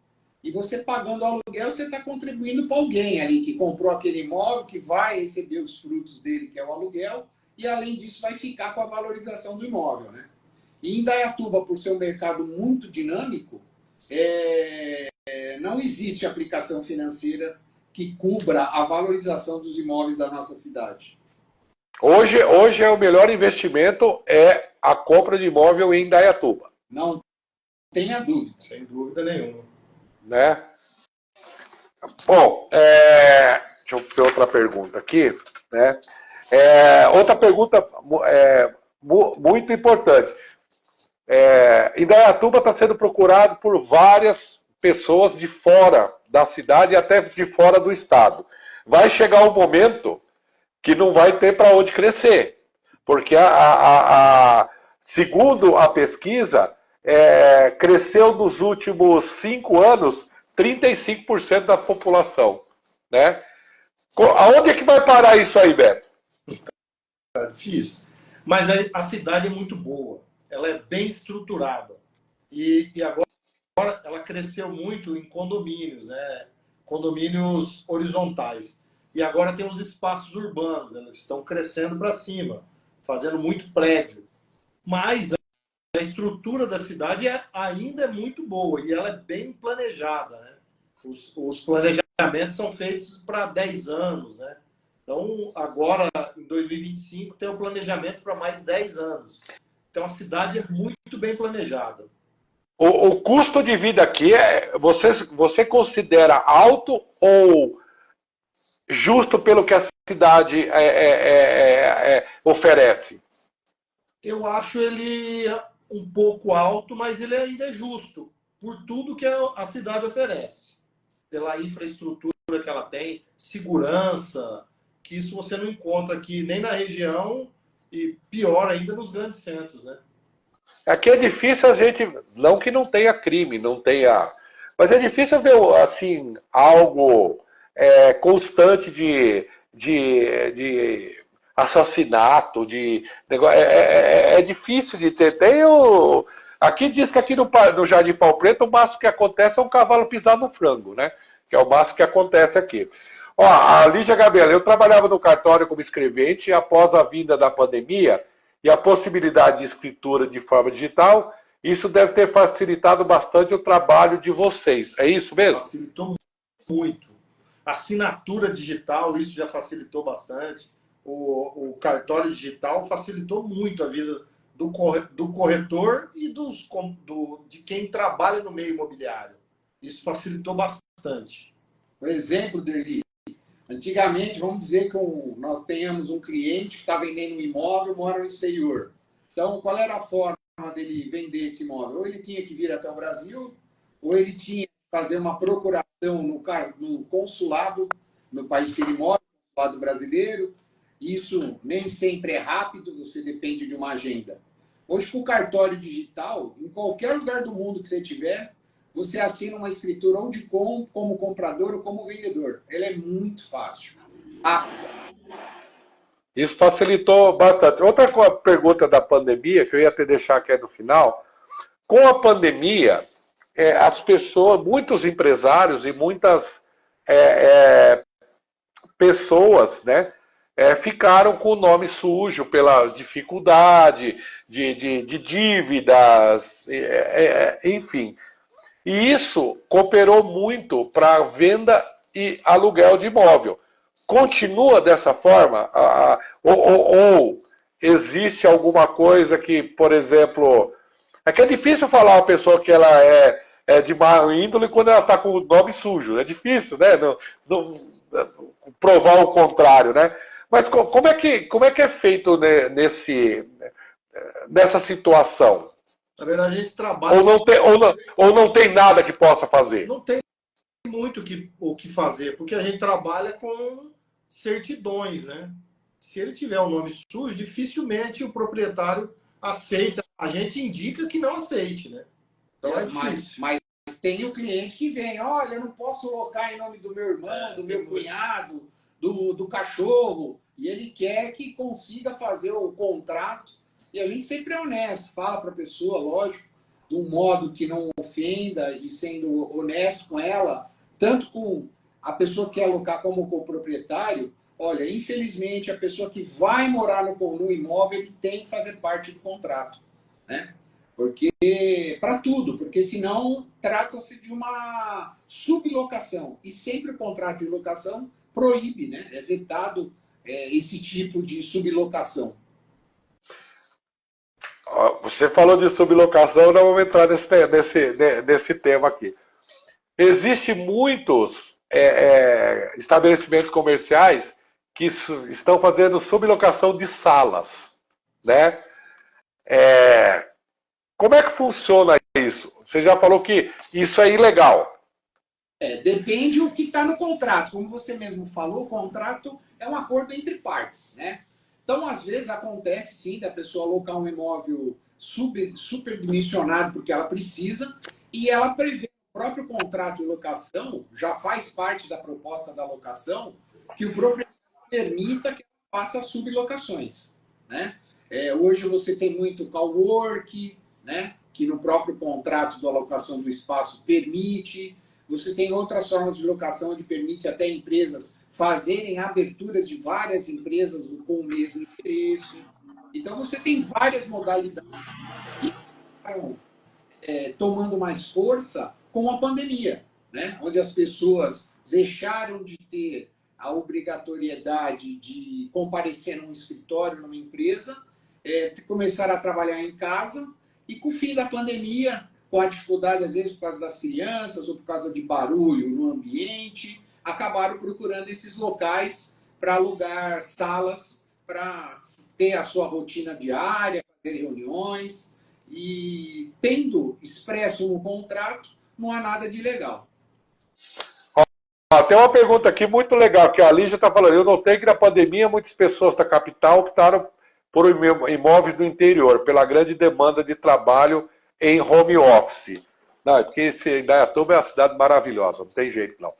E você pagando o aluguel, você está contribuindo para alguém ali que comprou aquele imóvel, que vai receber os frutos dele, que é o aluguel, e além disso vai ficar com a valorização do imóvel, né? E em Indaiatuba, por ser um mercado muito dinâmico, não existe aplicação financeira que cubra a valorização dos imóveis da nossa cidade. Hoje é o melhor investimento é a compra de imóvel em Indaiatuba. Não tenha dúvida. Sem dúvida nenhuma. Né? Bom, deixa eu ver outra pergunta aqui. Né? Outra pergunta muito importante. Indaiatuba está sendo procurado por várias pessoas de fora da cidade e até de fora do estado. Vai chegar um momento que não vai ter para onde crescer, porque segundo a pesquisa, cresceu nos últimos 5 anos 35% da população. Né? Aonde é que vai parar isso aí, Beto? Tá difícil. Mas a cidade é muito boa, ela é bem estruturada. E agora ela cresceu muito em condomínios, né? Condomínios horizontais. E agora tem os espaços urbanos, né? Eles estão crescendo para cima, fazendo muito prédio. Mas a estrutura da cidade ainda é muito boa e ela é bem planejada, né? Os planejamentos são feitos para 10 anos, né? Então, agora, em 2025, tem um planejamento para mais 10 anos. Então, a cidade é muito bem planejada. O custo de vida aqui, você considera alto ou justo pelo que a cidade oferece? Eu acho ele um pouco alto, mas ele ainda é justo, por tudo que a cidade oferece. Pela infraestrutura que ela tem, segurança, que isso você não encontra aqui nem na região e pior ainda nos grandes centros, né? Aqui é difícil a gente, não que não tenha crime, não tenha, mas é difícil ver assim algo constante de assassinato, de negócio. É difícil de ter. Aqui diz que aqui no Jardim Pau Preto o máximo que acontece é um cavalo pisar no frango, né? Que é o máximo que acontece aqui. Ó, a Lígia Gabriela, eu trabalhava no cartório como escrevente e após a vinda da pandemia e a possibilidade de escritura de forma digital, isso deve ter facilitado bastante o trabalho de vocês. É isso mesmo? Facilitou muito. Assinatura digital, isso já facilitou bastante. O cartório digital facilitou muito a vida do corretor e de quem trabalha no meio imobiliário. Isso facilitou bastante. Por exemplo, Derli, antigamente, vamos dizer que nós tenhamos um cliente que está vendendo um imóvel, mora no exterior. Então, qual era a forma dele vender esse imóvel? Ou ele tinha que vir até o Brasil, ou ele tinha que fazer uma procuração no consulado, no país que ele mora, no consulado brasileiro. Isso nem sempre é rápido, você depende de uma agenda. Hoje, com o cartório digital, em qualquer lugar do mundo que você tiver, você assina uma escritura ou como comprador ou como vendedor. Ela é muito fácil, rápida. Isso facilitou bastante. Outra pergunta da pandemia, que eu ia até deixar aqui no final. Com a pandemia, as pessoas, muitos empresários e muitas pessoas, né, ficaram com o nome sujo pela dificuldade de dívidas, enfim. E isso cooperou muito para venda e aluguel de imóvel. Continua dessa forma? Ou existe alguma coisa que, por exemplo... É que é difícil falar uma pessoa que ela é de má índole quando ela está com o nome sujo. É difícil, né? Provar o contrário, né? Mas como é que é feito nessa situação? Na verdade, a gente trabalha... Ou não tem nada que possa fazer? Não tem muito o que fazer, porque a gente trabalha com certidões, né? Se ele tiver o nome sujo, dificilmente o proprietário aceita a gente indica que não aceite, né? Então é difícil. Mas tem o cliente que vem, olha, eu não posso locar em nome do meu irmão, do meu cunhado, do cachorro, e ele quer que consiga fazer o contrato. E a gente sempre é honesto, fala para a pessoa, lógico, de um modo que não ofenda e sendo honesto com ela, tanto com a pessoa que quer alocar como com o proprietário. Olha, infelizmente, a pessoa que vai morar no imóvel, ele tem que fazer parte do contrato, né? Porque, para tudo, porque senão trata-se de uma sublocação. E sempre o contrato de locação proíbe, né? É vetado esse tipo de sublocação. Você falou de sublocação, nós vamos entrar nesse tema aqui. Existem muitos estabelecimentos comerciais que estão fazendo sublocação de salas, né? Como é que funciona isso? Você já falou que isso é ilegal. Depende do que está no contrato. Como você mesmo falou, o contrato é um acordo entre partes, né? Então, às vezes, acontece, sim, da pessoa alocar um imóvel superdimensionado porque ela precisa e ela prevê no próprio contrato de locação, já faz parte da proposta da locação, que o proprietário permita que ela faça sublocações, né? Hoje você tem muito cowork, né? Que no próprio contrato da alocação do espaço permite. Você tem outras formas de locação onde permite até empresas fazerem aberturas de várias empresas com o mesmo interesse. Então, você tem várias modalidades que estão tomando mais força com a pandemia, né? Onde as pessoas deixaram de ter a obrigatoriedade de comparecer num escritório, numa empresa, começaram a trabalhar em casa e com o fim da pandemia, com a dificuldade, às vezes, por causa das crianças ou por causa de barulho no ambiente, acabaram procurando esses locais para alugar salas, para ter a sua rotina diária, fazer reuniões. E tendo expresso no contrato, não há nada de ilegal. Tem uma pergunta aqui muito legal, que a Lígia está falando. Eu notei que na pandemia muitas pessoas da capital optaram por imóveis do interior, pela grande demanda de trabalho em home office. Não, porque Indaiatuba é uma cidade maravilhosa, não tem jeito não.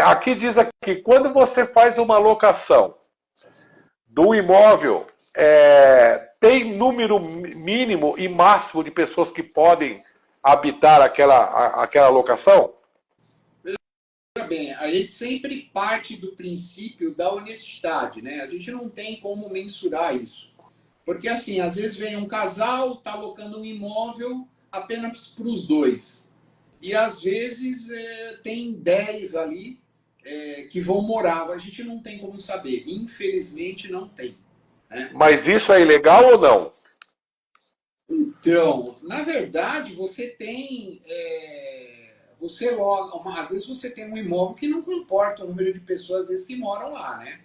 Aqui diz aqui, quando você faz uma locação do imóvel, tem número mínimo e máximo de pessoas que podem habitar aquela locação? Veja bem, a gente sempre parte do princípio da honestidade, né? A gente não tem como mensurar isso. Porque, assim, às vezes vem um casal, está alocando um imóvel apenas para os dois. E, às vezes, tem 10 ali que vão morar. A gente não tem como saber. Infelizmente, não tem. Né? Mas isso é ilegal ou não? Então, na verdade, você tem... às vezes você tem um imóvel que não comporta o número de pessoas, às vezes, que moram lá, né?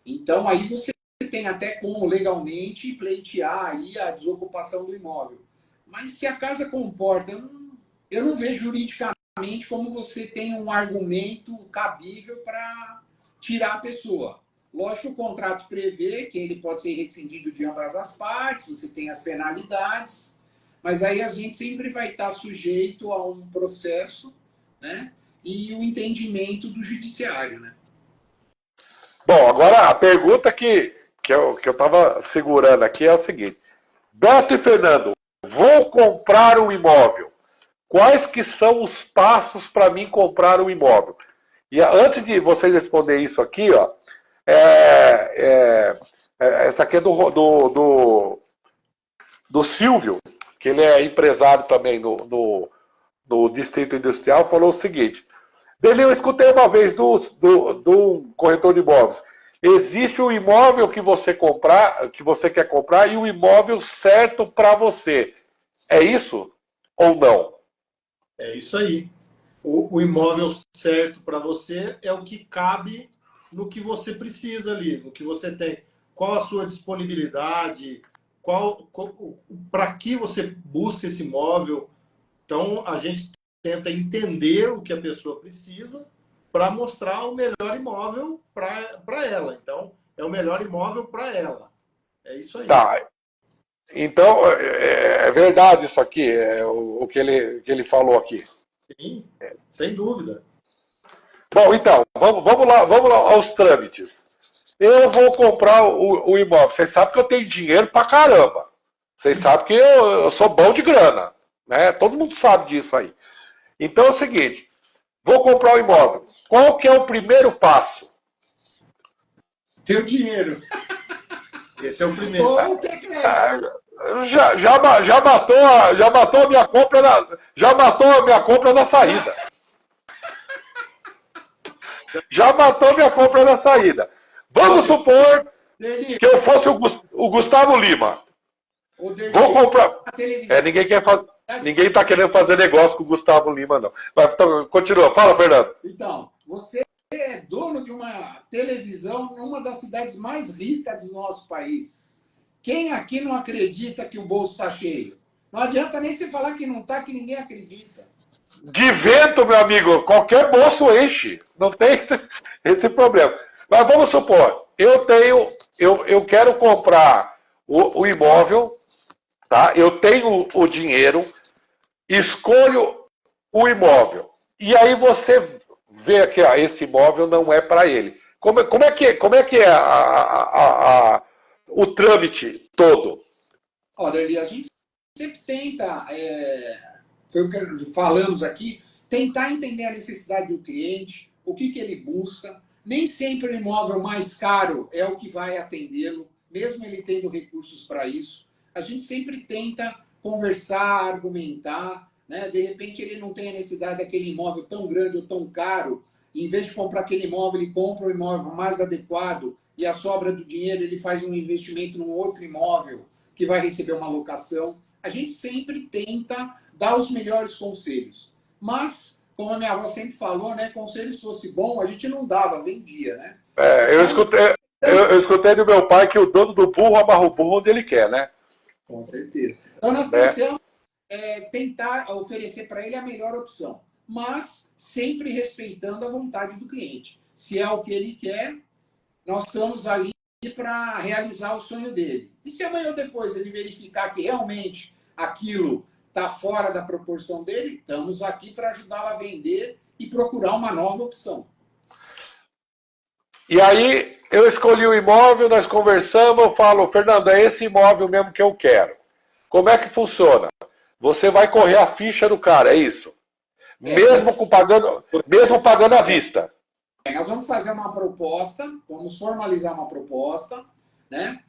Então, aí você tem até como legalmente pleitear aí a desocupação do imóvel. Mas se a casa comporta, eu não vejo juridicamente como você tem um argumento cabível para tirar a pessoa. Lógico que o contrato prevê que ele pode ser rescindido de ambas as partes, você tem as penalidades, mas aí a gente sempre vai estar sujeito a um processo, né? E o entendimento do judiciário, né? Bom, agora a pergunta que eu estava segurando aqui é o seguinte. Beto e Fernando, vou comprar um imóvel. Quais que são os passos para mim comprar um imóvel? E antes de vocês responderem isso aqui, ó, essa aqui é do Silvio, que ele é empresário também no Distrito Industrial, falou o seguinte. Dele eu escutei uma vez do corretor de imóveis. Existe um imóvel que você quer comprar e o imóvel certo para você. É isso ou não? É isso aí. O imóvel certo para você é o que cabe no que você precisa ali, no que você tem. Qual a sua disponibilidade, para que você busca esse imóvel. Então, a gente tenta entender o que a pessoa precisa para mostrar o melhor imóvel para ela. Então, é o melhor imóvel para ela. É isso aí. Tá. Então, é verdade isso aqui, o que ele falou aqui. Sim, sem dúvida. Bom, então, vamos lá aos trâmites. Eu vou comprar o imóvel. Vocês sabem que eu tenho dinheiro pra caramba. Vocês sabem que eu sou bom de grana. Né? Todo mundo sabe disso aí. Então é o seguinte, vou comprar o imóvel. Qual que é o primeiro passo? Teu dinheiro. Esse é o primeiro. Ou ter crédito. Já matou a minha compra já matou a minha compra na saída. Já matou minha compra na saída. Vamos supor Deli, que eu fosse o Gustavo Lima. o Deli, Vou comprar. a televisão. Ninguém está querendo fazer negócio com o Gustavo Lima, não. Mas então, continua, fala, Fernando. Então, você é dono de uma televisão em uma das cidades mais ricas do nosso país. Quem aqui não acredita que o bolso está cheio? Não adianta nem você falar que não está, que ninguém acredita. De vento, meu amigo, qualquer bolso enche. Não tem esse problema. Mas vamos supor, eu quero comprar o imóvel, tá? Eu tenho o dinheiro, escolho o imóvel. E aí você vê que esse imóvel não é para ele. Como é que é o trâmite todo? Olha, a gente sempre tenta, foi o que falamos aqui, tentar entender a necessidade do cliente, o que ele busca. Nem sempre o imóvel mais caro é o que vai atendê-lo, mesmo ele tendo recursos para isso. A gente sempre tenta conversar, argumentar, né? De repente ele não tem a necessidade daquele imóvel tão grande ou tão caro. Em vez de comprar aquele imóvel, ele compra um imóvel mais adequado e a sobra do dinheiro ele faz um investimento num outro imóvel que vai receber uma locação. A gente sempre tenta dar os melhores conselhos. Mas, como a minha avó sempre falou, né? Conselho se fosse bom, a gente não dava, vendia, né? Eu escutei do meu pai que o dono do burro amarra o burro onde ele quer, né? Com certeza. Então nós tentamos tentar oferecer para ele a melhor opção, mas sempre respeitando a vontade do cliente. Se é o que ele quer, nós estamos ali para realizar o sonho dele. E se amanhã ou depois ele verificar que realmente aquilo está fora da proporção dele, estamos aqui para ajudá-lo a vender e procurar uma nova opção. E aí eu escolhi o imóvel, nós conversamos, eu falo, Fernando, é esse imóvel mesmo que eu quero. Como é que funciona? Você vai correr a ficha do cara, é isso? Mesmo pagando à vista. Nós vamos fazer uma proposta, vamos formalizar uma proposta, né?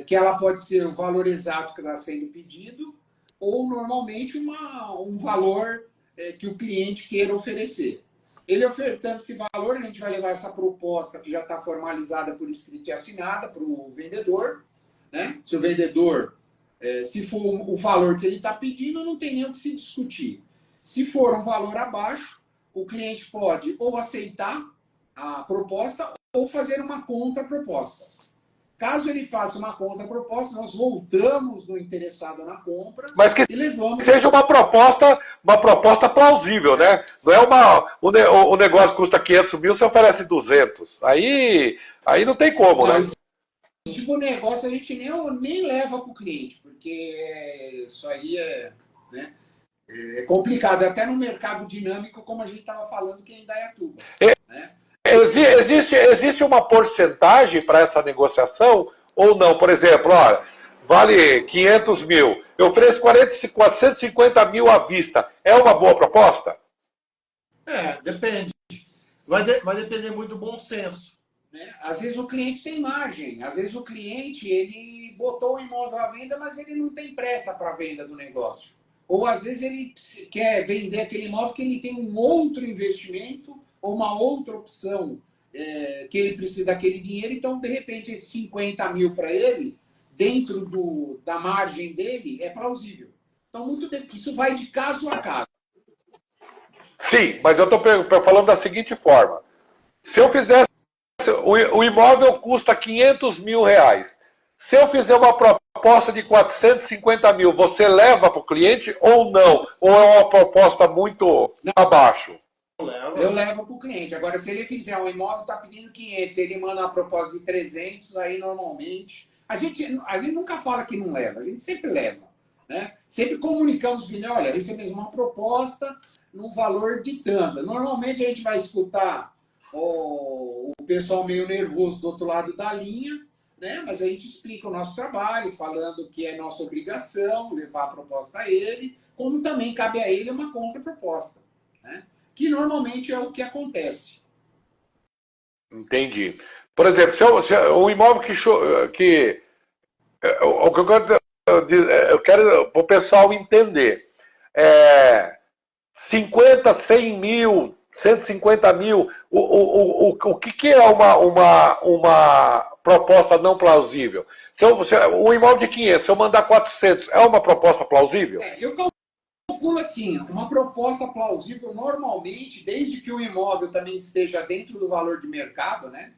Que ela pode ser o valor exato que está sendo pedido, ou normalmente um valor que o cliente queira oferecer. Ele ofertando esse valor, a gente vai levar essa proposta que já está formalizada por escrito e assinada para o vendedor, né? Se o vendedor, se for o valor que ele está pedindo, não tem nem o que se discutir. Se for um valor abaixo, o cliente pode ou aceitar a proposta ou fazer uma contraproposta. Caso ele faça uma contraproposta, nós voltamos no interessado na compra, mas que e levamos... seja uma proposta plausível, né? Não é o negócio custa 500 mil, você oferece 200. Aí não tem como, né? Esse tipo de negócio a gente nem leva para o cliente, porque isso aí né, é complicado, até no mercado dinâmico, como a gente estava falando que é em Indaiatuba. Né? Existe uma porcentagem para essa negociação ou não? Por exemplo, olha, vale 500 mil, eu ofereço 450 mil à vista. É uma boa proposta? Depende. Vai depender muito do bom senso. Né? Às vezes o cliente tem margem, às vezes o cliente ele botou o imóvel à venda, mas ele não tem pressa para a venda do negócio. Ou às vezes ele quer vender aquele imóvel porque ele tem um outro investimento ou uma outra opção que ele precisa daquele dinheiro, então de repente esses 50 mil para ele, dentro da margem dele, é plausível. Então isso vai de caso a caso. Sim, mas eu estou falando da seguinte forma. Se eu fizesse, o imóvel custa 500 mil reais. Se eu fizer uma proposta de 450 mil, você leva para o cliente ou não? Ou é uma proposta muito abaixo? Eu levo para o cliente. Agora, se ele fizer um imóvel, está pedindo 500, ele manda uma proposta de 300, aí normalmente... a gente nunca fala que não leva, a gente sempre leva. Né? Sempre comunicamos que, olha, recebemos uma proposta num valor de tanto. Normalmente a gente vai escutar o pessoal meio nervoso do outro lado da linha, né? Mas a gente explica o nosso trabalho, falando que é nossa obrigação levar a proposta a ele, como também cabe a ele uma contraproposta, né? Que normalmente é o que acontece. Entendi. Por exemplo, se o imóvel o que eu quero para o pessoal entender. 50, 100 mil, 150 mil, o que é uma proposta não plausível? O imóvel de 500, se eu mandar 400, é uma proposta plausível? Eu calculo assim, uma proposta plausível normalmente, desde que o imóvel também esteja dentro do valor de mercado, né?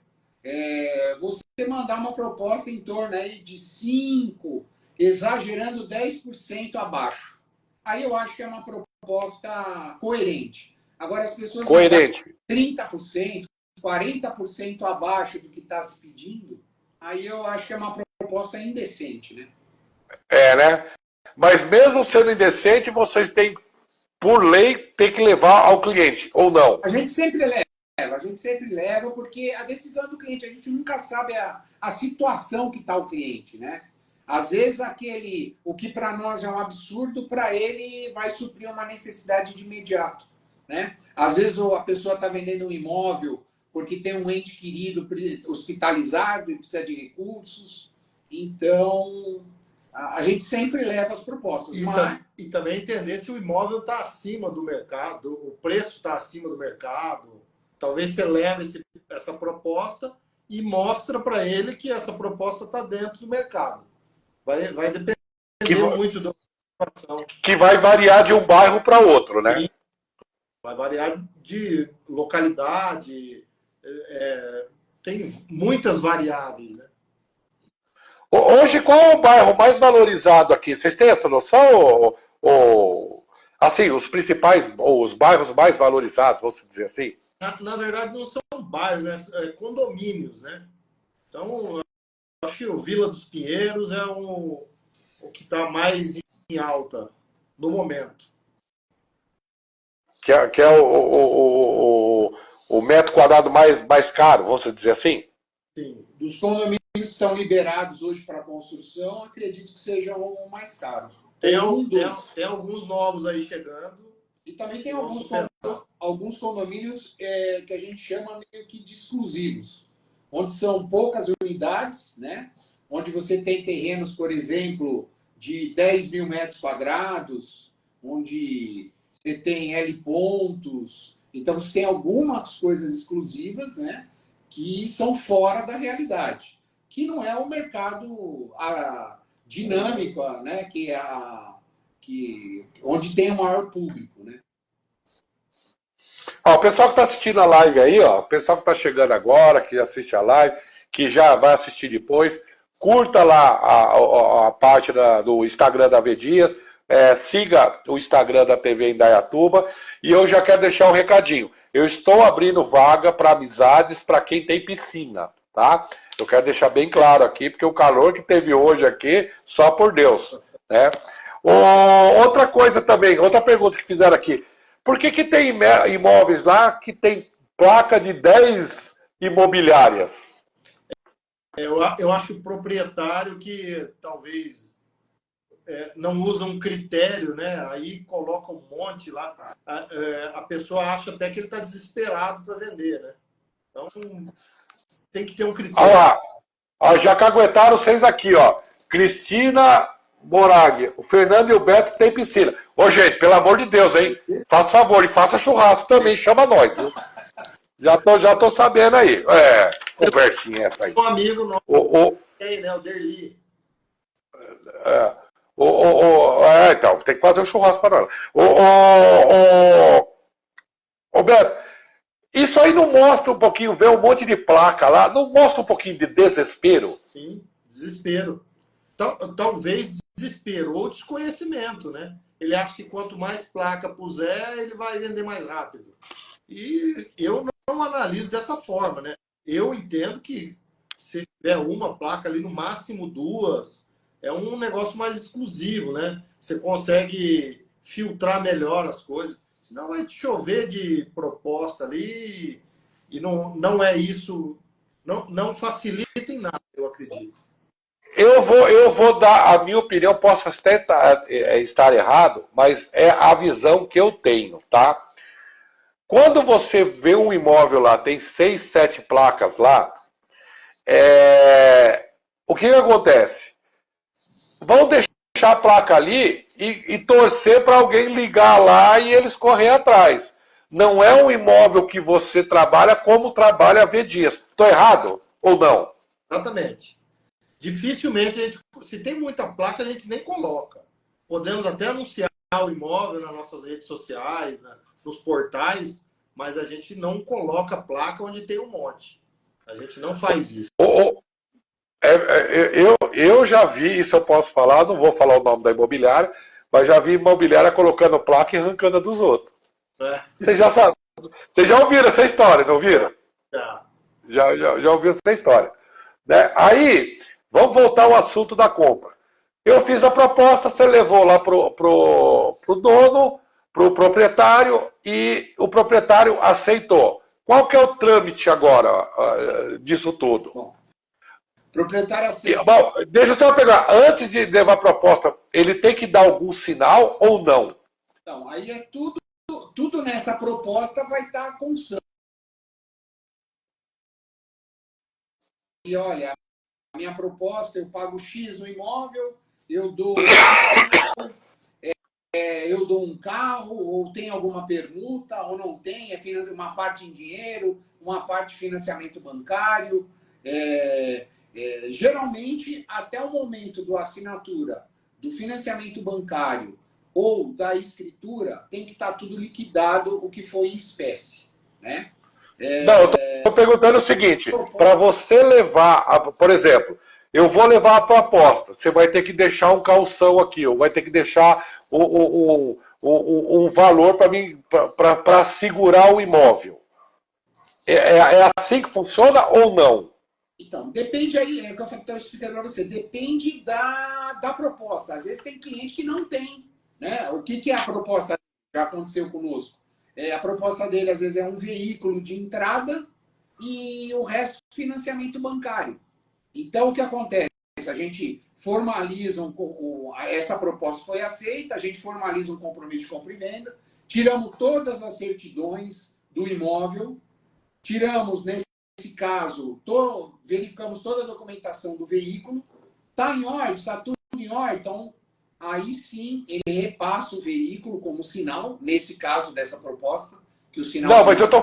Você mandar uma proposta em torno aí de 5, exagerando 10% abaixo. Aí eu acho que é uma proposta coerente. Agora, as pessoas coerente. 30%, 40% abaixo do que está se pedindo, aí eu acho que é uma proposta indecente, né? Né? Mas mesmo sendo indecente, vocês têm, por lei, tem que levar ao cliente, ou não? A gente sempre leva, porque a decisão do cliente, a gente nunca sabe a situação que está o cliente, né? Às vezes o que para nós é um absurdo, para ele vai suprir uma necessidade de imediato, né? Às vezes a pessoa está vendendo um imóvel porque tem um ente querido hospitalizado e precisa de recursos. Então, a gente sempre leva as propostas. E também entender se o imóvel está acima do mercado, o preço está acima do mercado. Talvez você leve essa proposta e mostra para ele que essa proposta está dentro do mercado. Vai depender muito da situação. Que vai variar de um bairro para outro, né? Sim. Vai variar de localidade, tem muitas variáveis, né? Hoje, qual é o bairro mais valorizado aqui? Vocês têm essa noção? Assim, os principais, ou os bairros mais valorizados, vamos dizer assim? Na verdade, não são bairros, né? Condomínios, né? Então, acho que o Vila dos Pinheiros é o que está mais em alta no momento. Que é o metro quadrado mais caro, vamos dizer assim? Sim. Dos condomínios que estão liberados hoje para construção, acredito que sejam o mais caro. Tem alguns novos aí chegando. E também tem alguns condomínios que a gente chama meio que de exclusivos, onde são poucas unidades, né? Onde você tem terrenos, por exemplo, de 10 mil metros quadrados, onde você tem L pontos. Então, você tem algumas coisas exclusivas, né? Que são fora da realidade, que não é o mercado dinâmico, né? Onde tem o maior público, né? O pessoal que está assistindo a live aí, o pessoal que está chegando agora, que assiste a live, que já vai assistir depois, curta lá a página do Instagram da V Dias, siga o Instagram da TV Indaiatuba, e eu já quero deixar um recadinho. Eu estou abrindo vaga para amizades para quem tem piscina, tá? Eu quero deixar bem claro aqui, porque o calor que teve hoje aqui, só por Deus, né? Outra coisa também, outra pergunta que fizeram aqui. Por que tem imóveis lá que tem placa de 10 imobiliárias? Eu acho o proprietário que talvez não usa um critério, né? Aí coloca um monte lá. A pessoa acha até que ele está desesperado para vender, né? Então tem que ter um critério. Olha lá, já caguetaram vocês aqui, ó. Cristina Morag, o Fernando e o Beto tem piscina. Ô, gente, pelo amor de Deus, hein? Faça favor e faça churrasco também, chama nós, viu? Já tô sabendo aí. Conversinha essa aí. Um amigo nosso tem, né? O Derli. Então, tem que fazer um churrasco para nós. Ô, Beto, isso aí não mostra um pouquinho, ver um monte de placa lá, não mostra um pouquinho de desespero? Sim, desespero. Talvez desespero ou desconhecimento, né? Ele acha que quanto mais placa puser, ele vai vender mais rápido. E eu não analiso dessa forma, né? Eu entendo que se tiver uma placa ali, no máximo duas, é um negócio mais exclusivo, né? Você consegue filtrar melhor as coisas. Senão vai te chover de proposta ali e não é isso, não facilita em nada, eu acredito. Eu vou dar a minha opinião, posso até estar errado, mas é a visão que eu tenho, tá? Quando você vê um imóvel lá, tem 6, 7 placas lá, o que acontece? Vão deixar a placa ali e torcer para alguém ligar lá e eles correr atrás. Não é um imóvel que você trabalha como trabalha a V Dias. Estou errado ou não? Exatamente. Dificilmente, se tem muita placa, a gente nem coloca. Podemos até anunciar o imóvel nas nossas redes sociais, né, nos portais, mas a gente não coloca placa onde tem um monte. A gente não faz isso. Eu já vi, isso eu posso falar, não vou falar o nome da imobiliária, mas já vi imobiliária colocando placa e arrancando a dos outros. Vocês já sabem. Vocês já ouviram essa história, não ouviram? Já ouviram essa história. Né? Aí, vamos voltar ao assunto da compra. Eu fiz a proposta, você levou lá pro dono, pro proprietário, e o proprietário aceitou. Qual que é o trâmite agora disso tudo? Bom, proprietário aceitou. Bom, deixa eu só pegar. Antes de levar a proposta, ele tem que dar algum sinal ou não? Então, aí é tudo nessa proposta vai estar constante. E olha, a minha proposta, eu pago X no imóvel, eu dou um carro, ou tem alguma permuta, ou não tem, uma parte em dinheiro, uma parte de financiamento bancário. Geralmente, até o momento da assinatura do financiamento bancário ou da escritura, tem que estar tudo liquidado, o que foi em espécie. Né? Não, eu estou perguntando o seguinte, para você levar, por exemplo, eu vou levar a proposta, você vai ter que deixar um calção aqui, ou vai ter que deixar um valor para mim, para segurar o imóvel. É assim que funciona ou não? Então, depende aí, é o que eu estou explicando para você, depende da proposta. Às vezes tem cliente que não tem. Né? O que é a proposta? Já aconteceu conosco. A proposta dele, às vezes, é um veículo de entrada e o resto financiamento bancário. Então, o que acontece? A gente formaliza, essa proposta foi aceita, a gente formaliza um compromisso de compra e venda, tiramos todas as certidões do imóvel, tiramos, nesse caso, verificamos toda a documentação do veículo, está em ordem, está tudo em ordem, então aí sim ele repassa o veículo como sinal, nesse caso dessa proposta, que o sinal... Não, mas eu estou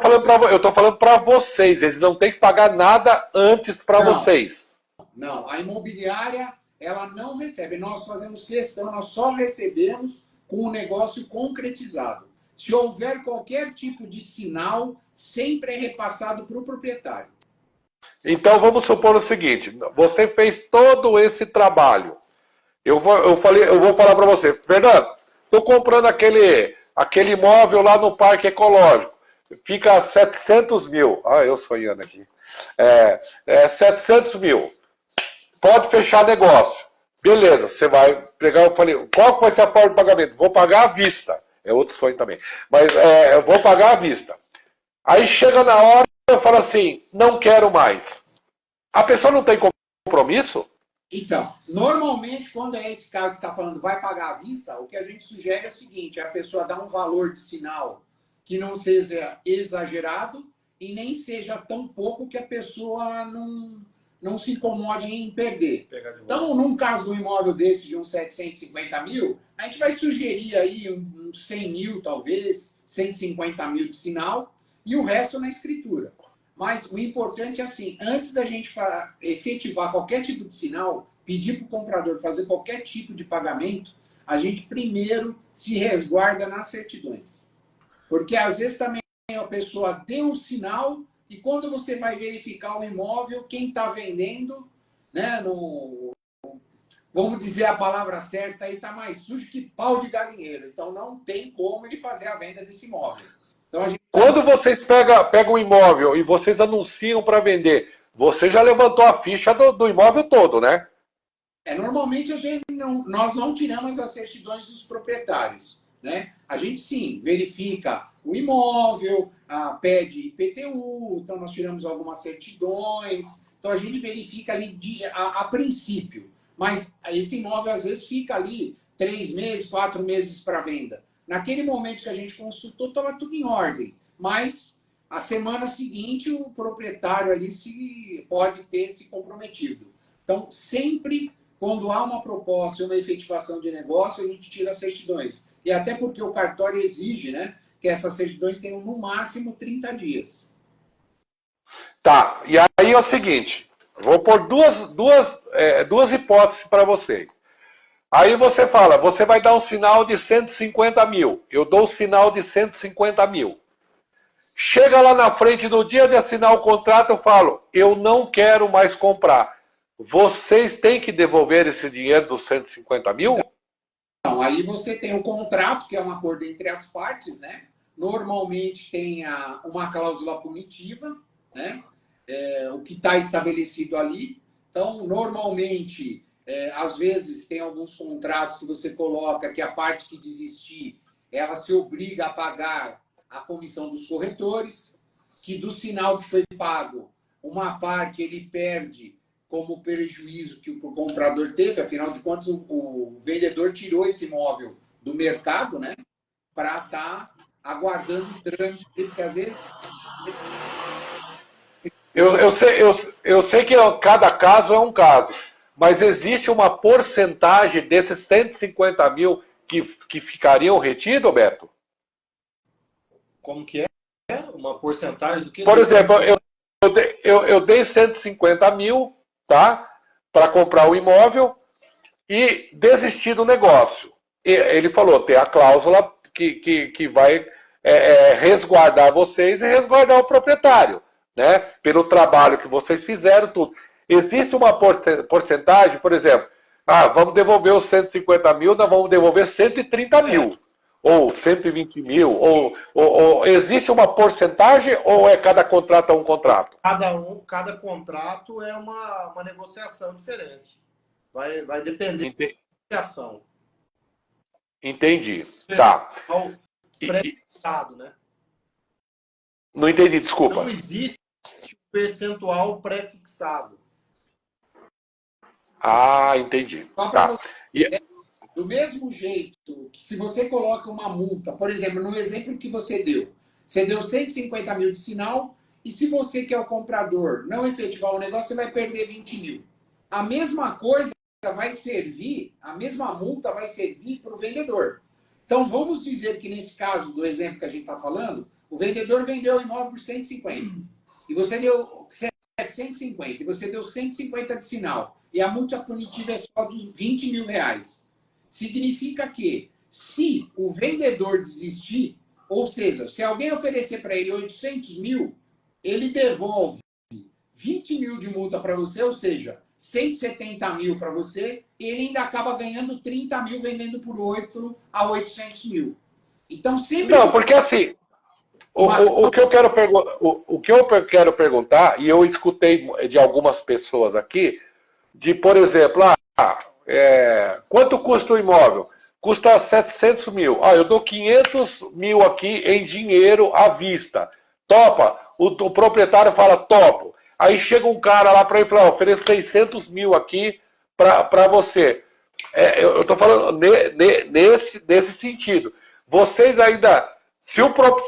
falando para vocês, eles não têm que pagar nada antes para vocês. Não, a imobiliária, ela não recebe, nós fazemos questão, nós só recebemos com o negócio concretizado. Se houver qualquer tipo de sinal, sempre é repassado para o proprietário. Então vamos supor o seguinte, você fez todo esse trabalho. Eu vou falar para você, Fernando, estou comprando aquele imóvel lá no Parque Ecológico. Fica 700 mil. Ah, eu sonhando aqui. 700 mil. Pode fechar negócio. Beleza, você vai pegar, eu falei, qual vai ser a forma de pagamento? Vou pagar à vista. É outro sonho também. Mas eu vou pagar à vista. Aí chega na hora, eu falo assim, não quero mais. A pessoa não tem compromisso? Então, normalmente, quando é esse caso que você está falando, vai pagar à vista, o que a gente sugere é o seguinte, a pessoa dá um valor de sinal que não seja exagerado e nem seja tão pouco que a pessoa não se incomode em perder. Então, num caso do imóvel desse de uns 750 mil, a gente vai sugerir aí uns 100 mil, talvez, 150 mil de sinal, e o resto na escritura. Mas o importante é assim, antes da gente efetivar qualquer tipo de sinal, pedir para o comprador fazer qualquer tipo de pagamento, a gente primeiro se resguarda nas certidões. Porque às vezes também a pessoa deu um sinal e quando você vai verificar o imóvel, quem está vendendo, né, vamos dizer a palavra certa, aí está mais sujo que pau de galinheiro. Então não tem como ele fazer a venda desse imóvel. Então, quando vocês pegam um imóvel e vocês anunciam para vender, você já levantou a ficha do imóvel todo, né? Normalmente nós não tiramos as certidões dos proprietários, né? A gente sim verifica o imóvel, pede IPTU, então nós tiramos algumas certidões, então a gente verifica ali a princípio, mas esse imóvel às vezes fica ali 3 meses, 4 meses para venda. Naquele momento que a gente consultou, estava tudo em ordem, mas a semana seguinte o proprietário ali pode ter se comprometido. Então, sempre quando há uma proposta e uma efetivação de negócio, a gente tira as certidões. E até porque o cartório exige, né, que essas certidões tenham no máximo 30 dias. Tá, e aí é o seguinte, vou pôr duas hipóteses para vocês. Aí você fala, você vai dar um sinal de 150 mil, eu dou o sinal de 150 mil. Chega lá na frente, no dia de assinar o contrato, eu falo, eu não quero mais comprar. Vocês têm que devolver esse dinheiro dos 150 mil? Então, aí você tem o contrato, que é um acordo entre as partes, né? Normalmente tem uma cláusula punitiva, né? O que está estabelecido ali. Então, normalmente, às vezes, tem alguns contratos que você coloca que a parte que desistir, ela se obriga a pagar a comissão dos corretores, que do sinal que foi pago, uma parte ele perde como prejuízo que o comprador teve, afinal de contas, o vendedor tirou esse imóvel do mercado, né, para estar aguardando o trâmite, porque às vezes... Eu sei que cada caso é um caso, mas existe uma porcentagem desses 150 mil que ficariam retidos, Beto? Como que é? Uma porcentagem do que? Por exemplo, eu dei 150 mil, tá? Para comprar o imóvel e desistir do negócio. E ele falou, tem a cláusula que vai resguardar vocês e resguardar o proprietário, né? Pelo trabalho que vocês fizeram, tudo. Existe uma porcentagem, por exemplo, vamos devolver os 150 mil, nós vamos devolver 130 mil. Ou 120 mil, ou existe uma porcentagem ou é cada contrato é um contrato? Cada contrato é uma negociação diferente. Vai depender da negociação. Entendi. Tá. Pré-fixado, né? Não entendi, desculpa. Não existe percentual pré-fixado. Entendi. Só para você... Do mesmo jeito que se você coloca uma multa, por exemplo, no exemplo que você deu 150 mil de sinal e se você que é o comprador não efetivar o negócio, você vai perder 20 mil. A mesma coisa vai servir, a mesma multa vai servir para o vendedor. Então vamos dizer que nesse caso do exemplo que a gente está falando, o vendedor vendeu o imóvel por 150 e você deu 750 e você deu 150 de sinal e a multa punitiva é só dos 20 mil reais. Significa que, se o vendedor desistir, ou seja, se alguém oferecer para ele 800 mil, ele devolve 20 mil de multa para você, ou seja, 170 mil para você, e ele ainda acaba ganhando 30 mil vendendo por 8 a 800 mil. Então, sempre... Não, porque assim, o que eu quero perguntar, e eu escutei de algumas pessoas aqui, de, por exemplo, quanto custa o imóvel? Custa 700 mil. Eu dou 500 mil aqui em dinheiro à vista. Topa? O proprietário fala, topo. Aí chega um cara lá para ele e fala, ofereço 600 mil aqui para você. Eu estou falando nesse sentido. Vocês ainda, se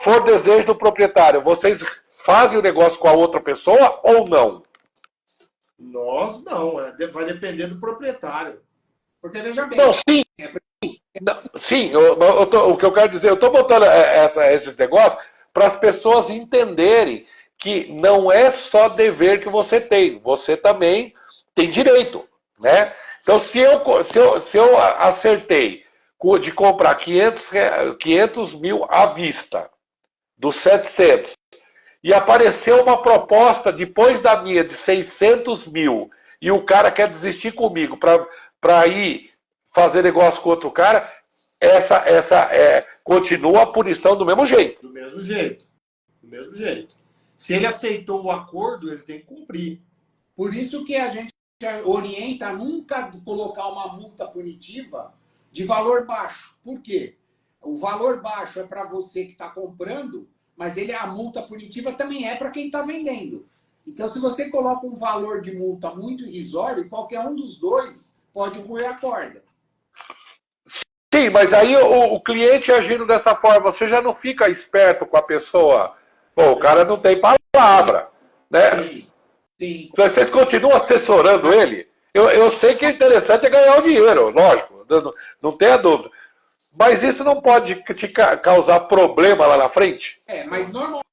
for desejo do proprietário, vocês fazem o negócio com a outra pessoa ou não? Nós não, vai depender do proprietário. Porque veja bem. Não, sim. Sim, o que eu quero dizer, eu estou botando esses negócios para as pessoas entenderem que não é só dever que você tem, você também tem direito, né? Então, se eu acertei de comprar 500 mil à vista, dos 700, e apareceu uma proposta depois da minha de 600 mil, e o cara quer desistir comigo para ir fazer negócio com outro cara, continua a punição do mesmo jeito. Do mesmo jeito. Se ele aceitou o acordo, ele tem que cumprir. Por isso que a gente orienta a nunca colocar uma multa punitiva de valor baixo. Por quê? O valor baixo é para você que está comprando, mas a multa punitiva também é para quem está vendendo. Então, se você coloca um valor de multa muito irrisório, qualquer um dos dois pode roer a corda. Sim, mas aí o cliente agindo dessa forma, você já não fica esperto com a pessoa. Pô, o cara não tem palavra, né? Sim, sim. Vocês continuam assessorando ele? Eu sei que o interessante é ganhar o dinheiro, lógico, não tenha dúvida. Mas isso não pode te causar problema lá na frente? Mas normalmente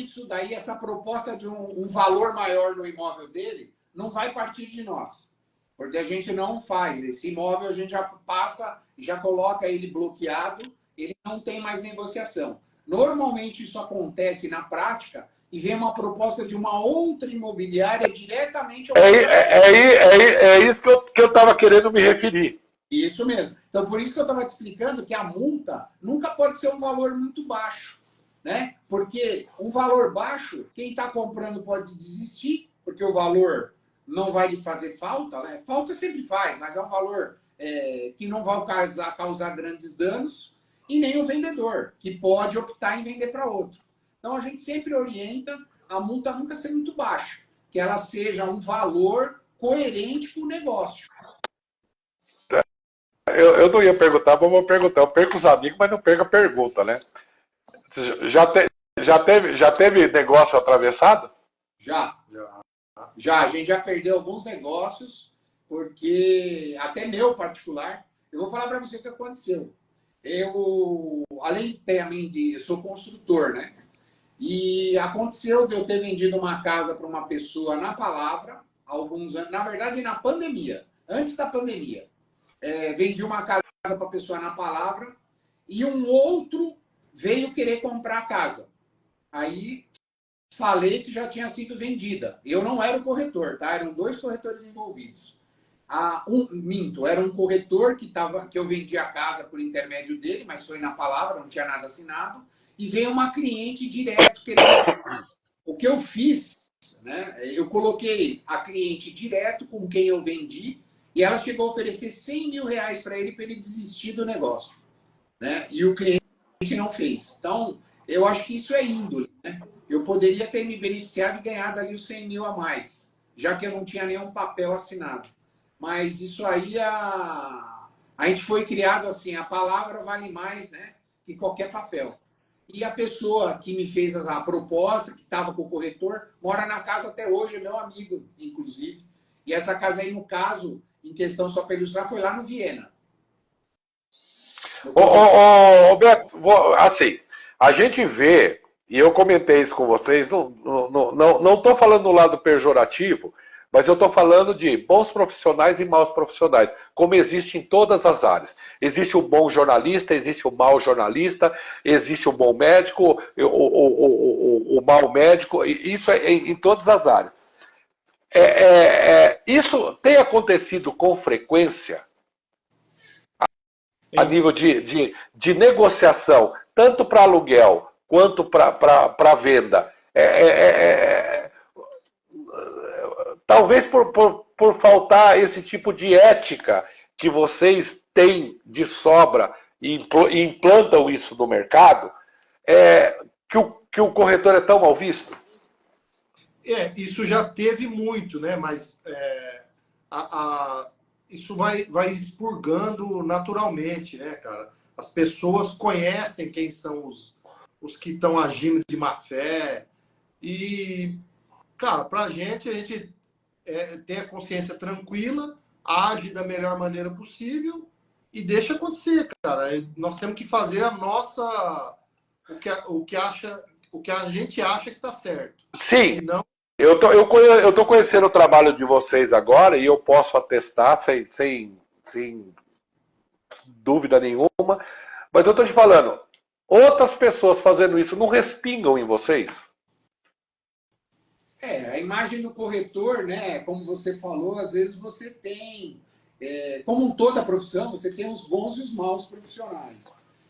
isso daí, essa proposta de um valor maior no imóvel dele, não vai partir de nós. Porque a gente não faz. Esse imóvel a gente já passa, já coloca ele bloqueado, ele não tem mais negociação. Normalmente isso acontece na prática e vem uma proposta de uma outra imobiliária diretamente ao É isso que eu estava querendo me referir. Isso mesmo. Então, por isso que eu estava te explicando que a multa nunca pode ser um valor muito baixo, né? Porque um valor baixo, quem está comprando pode desistir, porque o valor não vai lhe fazer falta, né? Falta sempre faz, mas é um valor que não vai causar grandes danos, e nem o vendedor, que pode optar em vender para outro. Então, a gente sempre orienta a multa nunca ser muito baixa, que ela seja um valor coerente com o negócio. Eu não ia perguntar, mas vou perguntar. Eu perco os amigos, mas não perco a pergunta, né? Já teve negócio atravessado? Já. A gente já perdeu alguns negócios, porque até meu particular, eu vou falar para você o que aconteceu. Além também eu sou construtor, né? E aconteceu de eu ter vendido uma casa para uma pessoa na palavra, há alguns anos, na verdade na pandemia, antes da pandemia. Vendi uma casa para a pessoa na palavra e um outro veio querer comprar a casa. Aí falei que já tinha sido vendida. Eu não era o corretor, tá? Eram 2 corretores envolvidos. Era um corretor que eu vendi a casa por intermédio dele, mas foi na palavra, não tinha nada assinado. E veio uma cliente direto querendo. O que eu fiz, né? Eu coloquei a cliente direto com quem eu vendi e ela chegou a oferecer 100 mil reais para ele desistir do negócio, né? E o cliente não fez. Então, eu acho que isso é índole, né? Eu poderia ter me beneficiado e ganhado ali os 100 mil a mais, já que eu não tinha nenhum papel assinado. Mas isso aí, a gente foi criado assim, a palavra vale mais, né, que qualquer papel. E a pessoa que me fez a proposta, que estava com o corretor, mora na casa até hoje, é meu amigo, inclusive. E essa casa aí, no caso, em questão, só para ilustrar, foi lá no Viena. Beto, assim, a gente vê, e eu comentei isso com vocês, não estou falando do lado pejorativo, mas eu estou falando de bons profissionais e maus profissionais, como existe em todas as áreas. Existe o bom jornalista, existe o mau jornalista, existe o bom médico, o mau médico, isso é em todas as áreas. Isso tem acontecido com frequência a nível de negociação, tanto para aluguel quanto para venda. Talvez por faltar esse tipo de ética que vocês têm de sobra e implantam isso no mercado, que o corretor é tão mal visto? Isso já teve muito, né? Mas isso vai expurgando naturalmente, né, cara? As pessoas conhecem quem são os que estão agindo de má fé. E, cara, a gente tem a consciência tranquila, age da melhor maneira possível e deixa acontecer, cara. Nós temos que fazer o que a gente acha que está certo. Sim. E não... Eu tô conhecendo o trabalho de vocês agora e eu posso atestar sem dúvida nenhuma, mas eu tô te falando, outras pessoas fazendo isso não respingam em vocês? A imagem do corretor, né? Como você falou, às vezes você tem, como toda profissão, você tem os bons e os maus profissionais.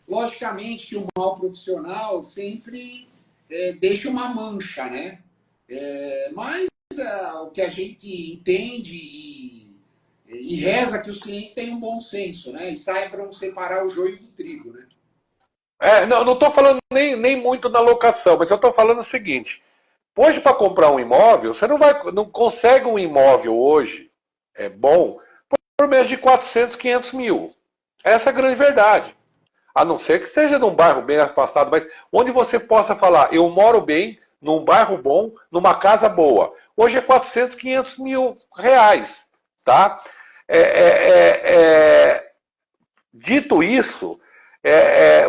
Logicamente que o mau profissional sempre deixa uma mancha, né? Mas faz o que a gente entende e reza que os clientes tenham um bom senso, né? E saibam separar o joio do trigo, né? Não estou falando nem muito da locação, mas eu estou falando o seguinte. Hoje, para comprar um imóvel, você não consegue um imóvel hoje bom por menos de 400, 500 mil. Essa é a grande verdade. A não ser que seja num bairro bem afastado, mas onde você possa falar, eu moro bem, num bairro bom, numa casa boa. Hoje é 400, 500 mil reais. Tá? Dito isso,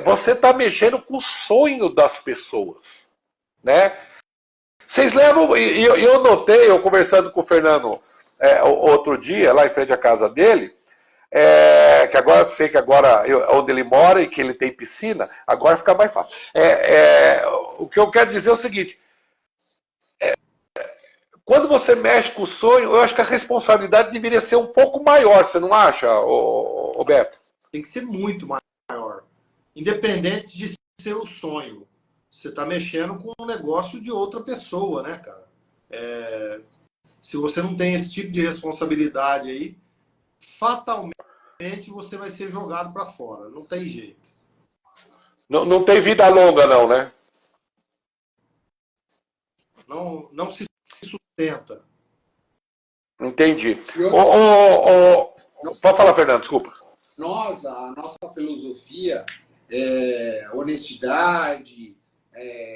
você está mexendo com o sonho das pessoas. Né? Vocês levam, e eu notei, eu conversando com o Fernando outro dia, lá em frente à casa dele, que agora eu sei que agora onde ele mora e que ele tem piscina, agora fica mais fácil. O que eu quero dizer é o seguinte: quando você mexe com o sonho, eu acho que a responsabilidade deveria ser um pouco maior, você não acha, Beto? Tem que ser muito maior. Independente de ser o sonho. Você está mexendo com um negócio de outra pessoa, né, cara? Se você não tem esse tipo de responsabilidade aí, fatalmente você vai ser jogado para fora. Não tem jeito. Não tem vida longa, não, né? Não se sustenta. Entendi. Pode falar, Fernando, desculpa. A nossa filosofia é honestidade,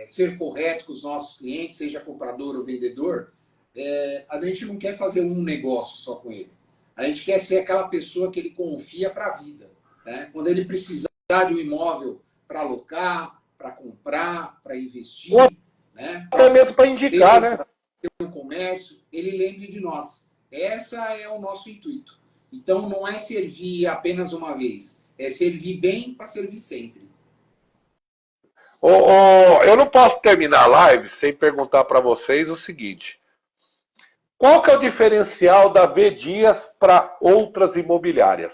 ser correto com os nossos clientes, seja comprador ou vendedor. A gente não quer fazer um negócio só com ele. A gente quer ser aquela pessoa que ele confia para a vida. Né? Quando ele precisar de um imóvel para alocar, para comprar, para investir, né? Até mesmo para indicar, né? Um comércio, ele lembre de nós. Esse é o nosso intuito. Então, não é servir apenas uma vez, é servir bem para servir sempre. Eu não posso terminar a live sem perguntar para vocês o seguinte: qual que é o diferencial da V Dias para outras imobiliárias?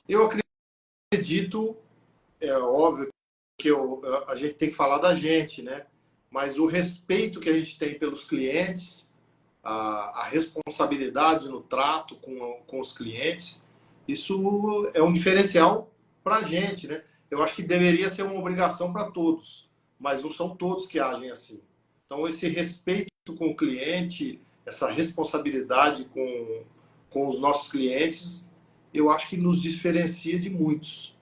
Eu acredito, é óbvio que a gente tem que falar da gente, né? Mas o respeito que a gente tem pelos clientes, a responsabilidade no trato com os clientes, isso é um diferencial para a gente, né? Eu acho que deveria ser uma obrigação para todos, mas não são todos que agem assim. Então, esse respeito com o cliente, essa responsabilidade com os nossos clientes, eu acho que nos diferencia de muitos.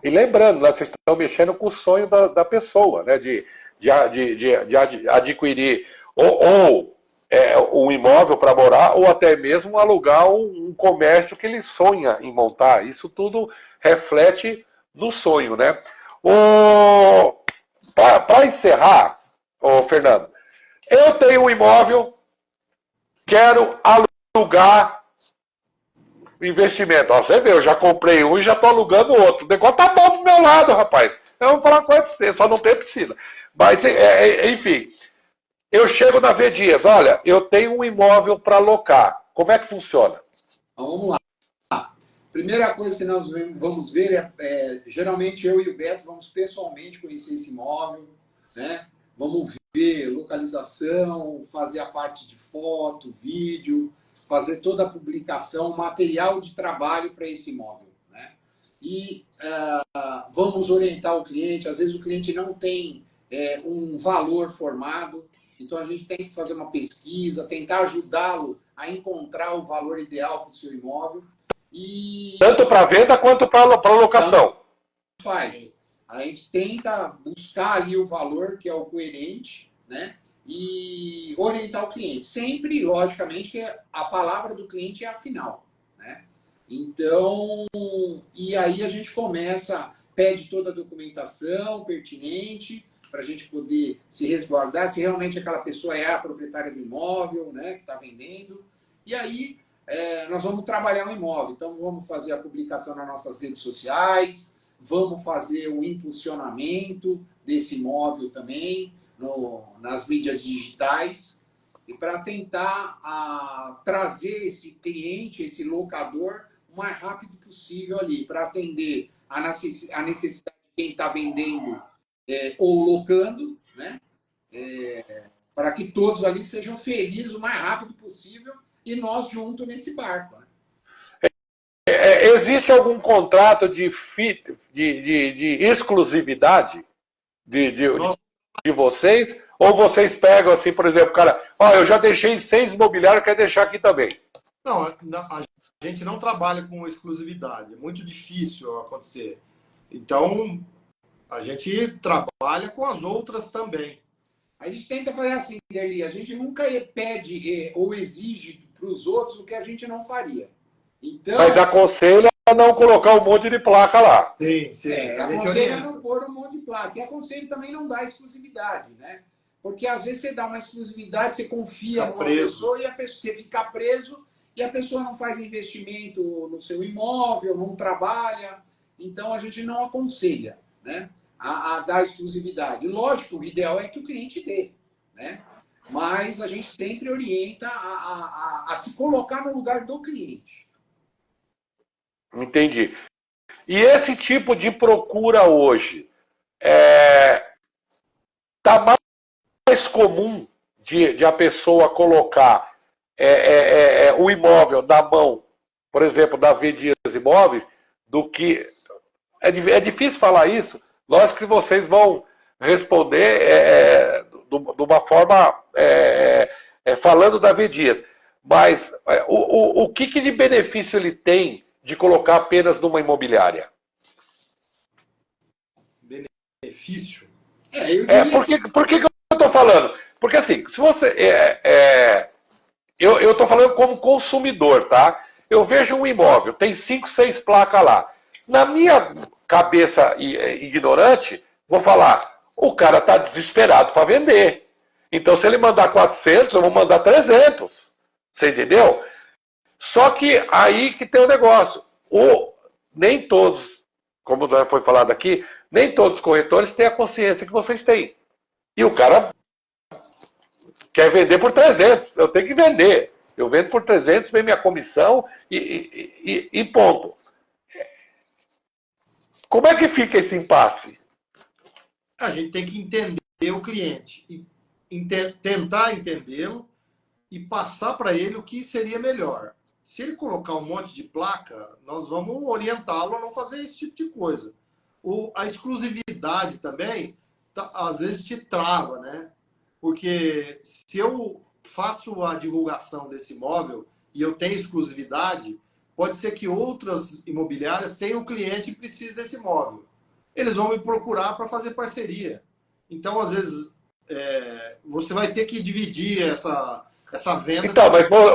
E lembrando, né, vocês estão mexendo com o sonho da pessoa, né? De adquirir um imóvel para morar ou até mesmo alugar um comércio que ele sonha em montar. Isso tudo reflete no sonho, né? Para encerrar, Fernando, eu tenho um imóvel, quero alugar investimento. Ó, você vê, eu já comprei um e já estou alugando outro. O negócio tá bom pro meu lado, rapaz. Eu vou falar com ele para você, só não tem piscina. Mas, enfim, eu chego na V Dias, olha, eu tenho um imóvel para alocar. Como é que funciona? Então, vamos lá. Primeira coisa que nós vamos ver geralmente eu e o Beto vamos pessoalmente conhecer esse imóvel, né? Vamos ver localização, fazer a parte de foto, vídeo, fazer toda a publicação, material de trabalho para esse imóvel, né? E vamos orientar o cliente. Às vezes o cliente não tem um valor formado, então a gente tem que fazer uma pesquisa, tentar ajudá-lo a encontrar o valor ideal para o seu imóvel. Tanto para venda quanto para locação. Faz. A gente tenta buscar ali o valor que é o coerente, né? E orientar o cliente. Sempre, logicamente, que a palavra do cliente é a final, né? Então, e aí a gente começa, pede toda a documentação pertinente para a gente poder se resguardar se realmente aquela pessoa é a proprietária do imóvel, né, que está vendendo. E aí nós vamos trabalhar o imóvel. Então, vamos fazer a publicação nas nossas redes sociais, vamos fazer o impulsionamento desse imóvel também nas mídias digitais, e para tentar trazer esse cliente, esse locador, o mais rápido possível ali, para atender a necessidade de quem está vendendo ou locando, né? para que todos ali sejam felizes o mais rápido possível e nós juntos nesse barco. Né? Existe algum contrato de exclusividade Nós, de vocês? Ou vocês pegam assim, por exemplo, cara, eu já deixei 6 imobiliários, quero deixar aqui também. não, a gente não trabalha com exclusividade, é muito difícil acontecer. Então, a gente trabalha com as outras também. A gente tenta fazer assim, Derli, a gente nunca pede ou exige para os outros o que a gente não faria. Então, Mas aconselha a não colocar um monte de placa lá. Sim, sim. A gente aconselho a orienta. não pôr um monte de placa. E aconselho também não dar exclusividade, né? Porque às vezes você dá uma exclusividade, você confia numa pessoa e a pessoa, você fica preso e a pessoa não faz investimento no seu imóvel, não trabalha. Então a gente não aconselha, né, a dar exclusividade. Lógico, o ideal é que o cliente dê, né? Mas a gente sempre orienta a se colocar no lugar do cliente. Entendi. E esse tipo de procura hoje está mais comum de a pessoa colocar o imóvel na mão, por exemplo, da V Dias Imóveis, do que... É difícil falar isso, lógico que vocês vão responder de uma forma falando da V Dias, mas o que de benefício ele tem de colocar apenas numa imobiliária? Benefício? Por que eu estou falando? Porque assim, se você... eu estou falando como consumidor, tá? Eu vejo um imóvel, tem 5, 6 placas lá. Na minha cabeça ignorante, vou falar, o cara está desesperado para vender. Então, se ele mandar 400, eu vou mandar 300. Você entendeu? Só que aí que tem o negócio. Nem todos, como já foi falado aqui, nem todos os corretores têm a consciência que vocês têm. E o cara quer vender por 300. Eu tenho que vender. Eu vendo por 300, vem minha comissão e ponto. Como é que fica esse impasse? A gente tem que entender o cliente, tentar entendê-lo e passar para ele o que seria melhor. Se ele colocar um monte de placa, nós vamos orientá-lo a não fazer esse tipo de coisa. A exclusividade também, às vezes, te trava, né? Porque se eu faço a divulgação desse imóvel e eu tenho exclusividade, pode ser que outras imobiliárias tenham um cliente que precise desse imóvel. Eles vão me procurar para fazer parceria. Então, às vezes, você vai ter que dividir essa venda. Então,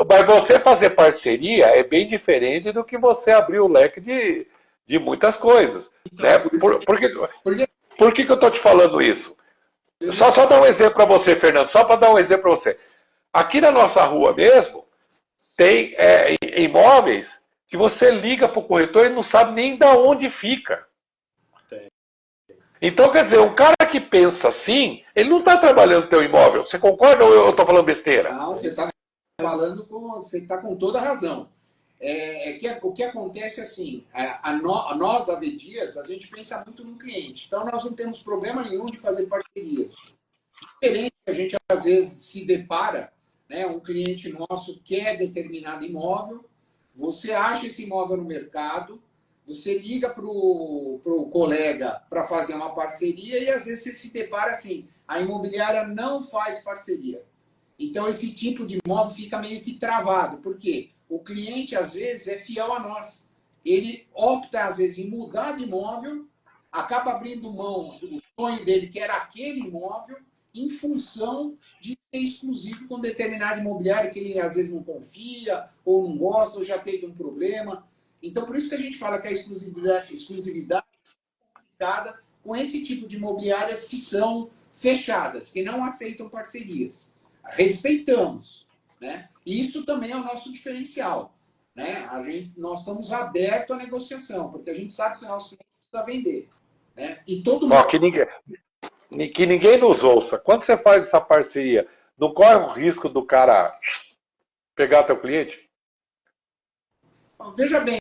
mas você fazer parceria é bem diferente do que você abrir o leque de muitas coisas. Então, Né? Por que eu estou te falando isso? Só dar um exemplo para você, Fernando, só para dar um exemplo para você. Aqui na nossa rua mesmo, tem imóveis que você liga para o corretor e não sabe nem de onde fica. Então, quer dizer, um cara que pensa assim, ele não está trabalhando no teu imóvel. Você concorda ou eu estou falando besteira? Não, você está falando você está com toda a razão. O que acontece assim, nós da V Dias, a gente pensa muito no cliente. Então, nós não temos problema nenhum de fazer parcerias. Diferente que a gente, às vezes, se depara, né, um cliente nosso quer determinado imóvel, você acha esse imóvel no mercado, você liga para o colega para fazer uma parceria e, às vezes, você se depara assim, a imobiliária não faz parceria. Então, esse tipo de imóvel fica meio que travado. Por quê? O cliente, às vezes, é fiel a nós. Ele opta, às vezes, em mudar de imóvel, acaba abrindo mão do sonho dele, que era aquele imóvel, em função de ser exclusivo com determinado imobiliário que ele, às vezes, não confia, ou não gosta, ou já teve um problema. Então, por isso que a gente fala que a exclusividade é complicada com esse tipo de imobiliárias que são fechadas, que não aceitam parcerias. Respeitamos, né? E isso também é o nosso diferencial, né? Nós estamos abertos à negociação, porque a gente sabe que o nosso cliente precisa vender, né? E todo mundo... Que ninguém nos ouça. Quando você faz essa parceria, não corre o risco do cara pegar teu cliente? Veja bem,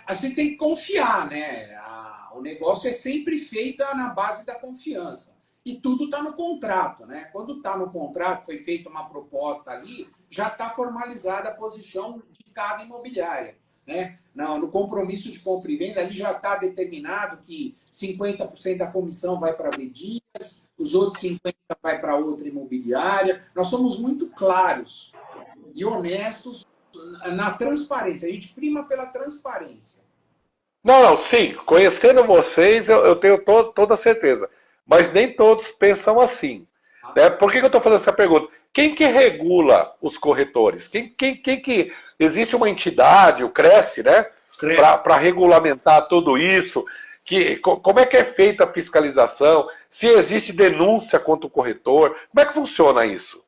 você tem que confiar, né? O negócio é sempre feito na base da confiança. E tudo está no contrato, né? Quando está no contrato, foi feita uma proposta ali, já está formalizada a posição de cada imobiliária, né? No compromisso de compra e venda, ali já está determinado que 50% da comissão vai para a V Dias, os outros 50% vai para outra imobiliária. Nós somos muito claros e honestos na transparência. A gente prima pela transparência. Não, sim, conhecendo vocês, eu tenho toda certeza. Mas nem todos pensam assim. Né? Por que eu estou fazendo essa pergunta? Quem que regula os corretores? Quem que... Existe uma entidade, o Cresce, né? Para regulamentar tudo isso. Como é que é feita a fiscalização? Se existe denúncia contra o corretor? Como é que funciona isso?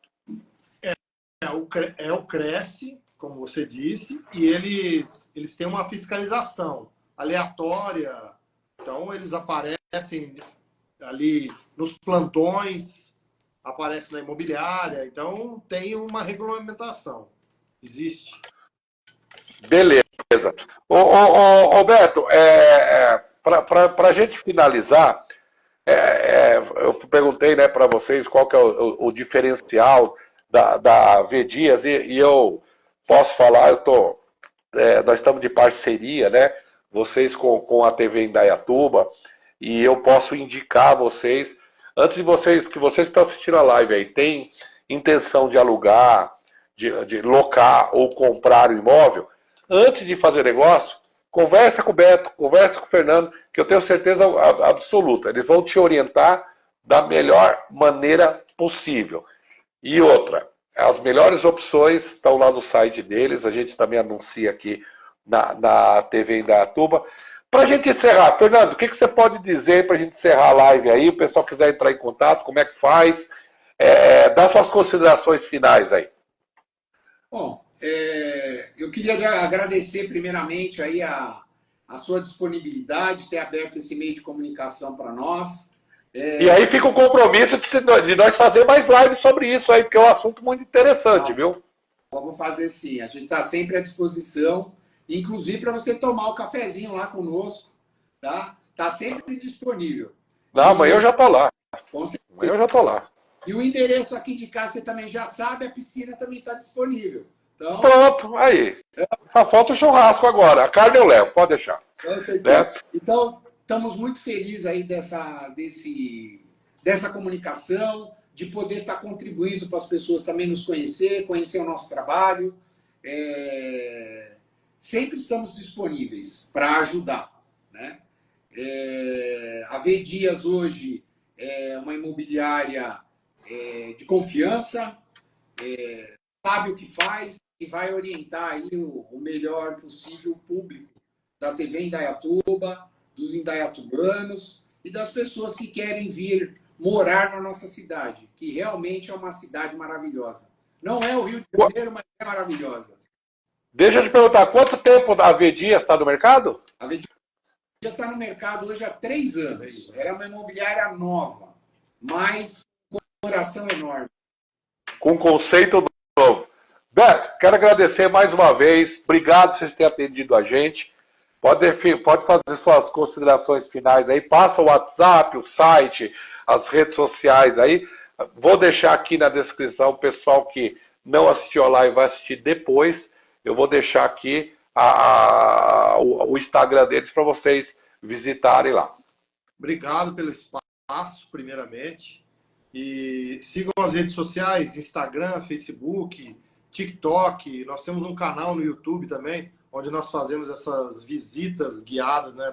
É o Cresce, como você disse, e eles têm uma fiscalização aleatória. Então, eles aparecem ali nos plantões, aparecem na imobiliária. Então, tem uma regulamentação. Existe. Beleza. Ô Beto, para a gente finalizar, eu perguntei, né, para vocês qual que é o diferencial da V Dias, e eu posso falar, nós estamos de parceria, né? Vocês com a TV Indaiatuba, e eu posso indicar a vocês, antes de vocês, que vocês estão assistindo a live aí, tem intenção de alugar, de locar ou comprar o imóvel, antes de fazer negócio, conversa com o Beto, conversa com o Fernando, que eu tenho certeza absoluta, eles vão te orientar da melhor maneira possível. E outra, as melhores opções estão lá no site deles, a gente também anuncia aqui na TV Indaiatuba. Para a gente encerrar, Fernando, o que você pode dizer para a gente encerrar a live aí? O pessoal quiser entrar em contato, como é que faz? Dá suas considerações finais aí. Bom, eu queria agradecer primeiramente aí a sua disponibilidade, ter aberto esse meio de comunicação para nós. E aí fica o compromisso de nós fazer mais lives sobre isso aí, porque é um assunto muito interessante, viu? Vamos fazer sim, a gente está sempre à disposição, inclusive para você tomar o cafezinho lá conosco, tá? Está sempre disponível. Não, amanhã eu já estou lá. Com certeza. Amanhã eu já estou lá. E o endereço aqui de casa você também já sabe, a piscina também está disponível. Então, pronto, aí. Só falta o churrasco agora. A carne eu levo, pode deixar. Né? Então, estamos muito felizes aí dessa comunicação, de poder estar contribuindo para as pessoas também nos conhecer o nosso trabalho. Sempre estamos disponíveis para ajudar. Né? A V Dias hoje é uma imobiliária de confiança, sabe o que faz e vai orientar aí o melhor possível o público da TV Indaiatuba, dos indaiatubanos e das pessoas que querem vir morar na nossa cidade, que realmente é uma cidade maravilhosa. Não é o Rio de Janeiro, mas é maravilhosa. Deixa eu te perguntar, quanto tempo a V Dias está no mercado? A V Dias está no mercado hoje há 3 anos. Era uma imobiliária nova, mas com um coração enorme. Com conceito novo. Beto, quero agradecer mais uma vez. Obrigado por vocês terem atendido a gente. Pode fazer suas considerações finais aí. Passa o WhatsApp, o site, as redes sociais aí. Vou deixar aqui na descrição o pessoal que não assistiu a live vai assistir depois. Eu vou deixar aqui o Instagram deles para vocês visitarem lá. Obrigado pelo espaço, primeiramente. E sigam as redes sociais, Instagram, Facebook, TikTok. Nós temos um canal no YouTube também, onde nós fazemos essas visitas guiadas, né,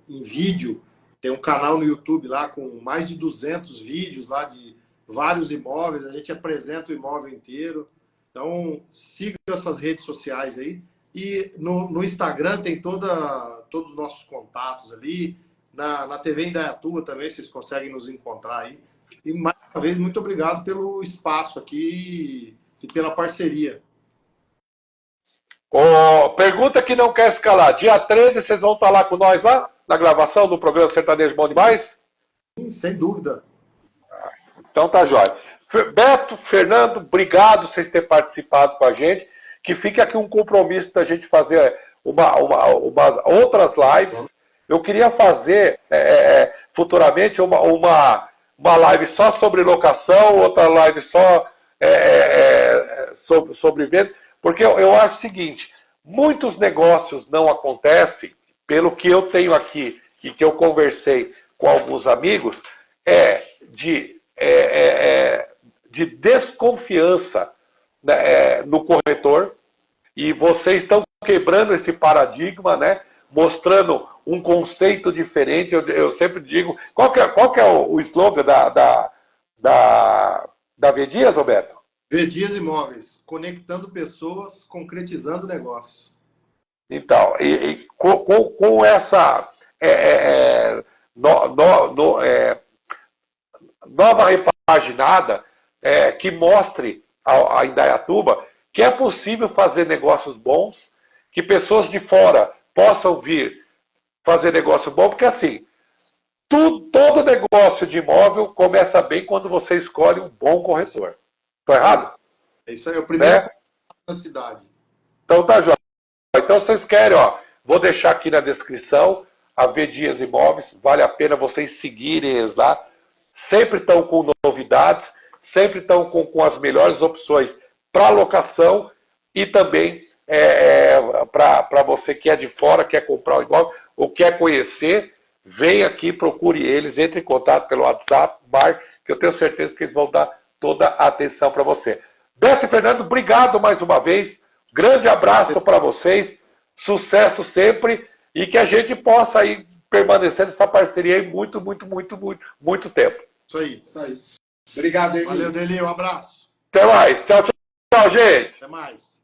em vídeo. Tem um canal no YouTube lá com mais de 200 vídeos lá de vários imóveis. A gente apresenta o imóvel inteiro. Então, siga essas redes sociais aí. E no Instagram tem todos os nossos contatos ali. Na TV Indaiatuba também, vocês conseguem nos encontrar aí. E mais uma vez, muito obrigado pelo espaço aqui e pela parceria. Pergunta que não quer escalar. Dia 13, vocês vão estar lá com nós lá? Na gravação do programa Sertanejo Bom Demais? Sim, sem dúvida. Então tá jóia. Beto, Fernando, obrigado por vocês terem participado com a gente. Que fique aqui um compromisso da gente fazer umas outras lives. Eu queria fazer futuramente uma live só sobre locação, outra live só sobre venda, porque eu acho o seguinte, muitos negócios não acontecem, pelo que eu tenho aqui e que eu conversei com alguns amigos, de desconfiança, né, no corretor, e vocês estão quebrando esse paradigma, né, mostrando um conceito diferente. Eu sempre digo, qual que é o slogan da V Dias, Roberto? V Dias Imóveis, conectando pessoas, concretizando negócio. Então, com essa nova repaginada que mostre a Indaiatuba que é possível fazer negócios bons, que pessoas de fora possam vir fazer negócio bom, porque assim, todo negócio de imóvel começa bem quando você escolhe um bom corretor. Estou errado? É isso aí, é o primeiro na cidade. Então tá jóia. Então vocês querem, vou deixar aqui na descrição a V Dias Imóveis, vale a pena vocês seguirem eles lá. Sempre estão com novidades, sempre estão com as melhores opções para locação e também para você que é de fora, quer comprar um imóvel ou quer conhecer, vem aqui, procure eles, entre em contato pelo WhatsApp, que eu tenho certeza que eles vão dar toda a atenção para você. Beto e Fernando, obrigado mais uma vez, grande abraço para vocês, sucesso sempre e que a gente possa aí permanecer nessa parceria aí muito tempo. Isso aí. Isso aí. Obrigado, Deli. Valeu, Deli, um abraço. Até mais. Tchau, gente. Até mais.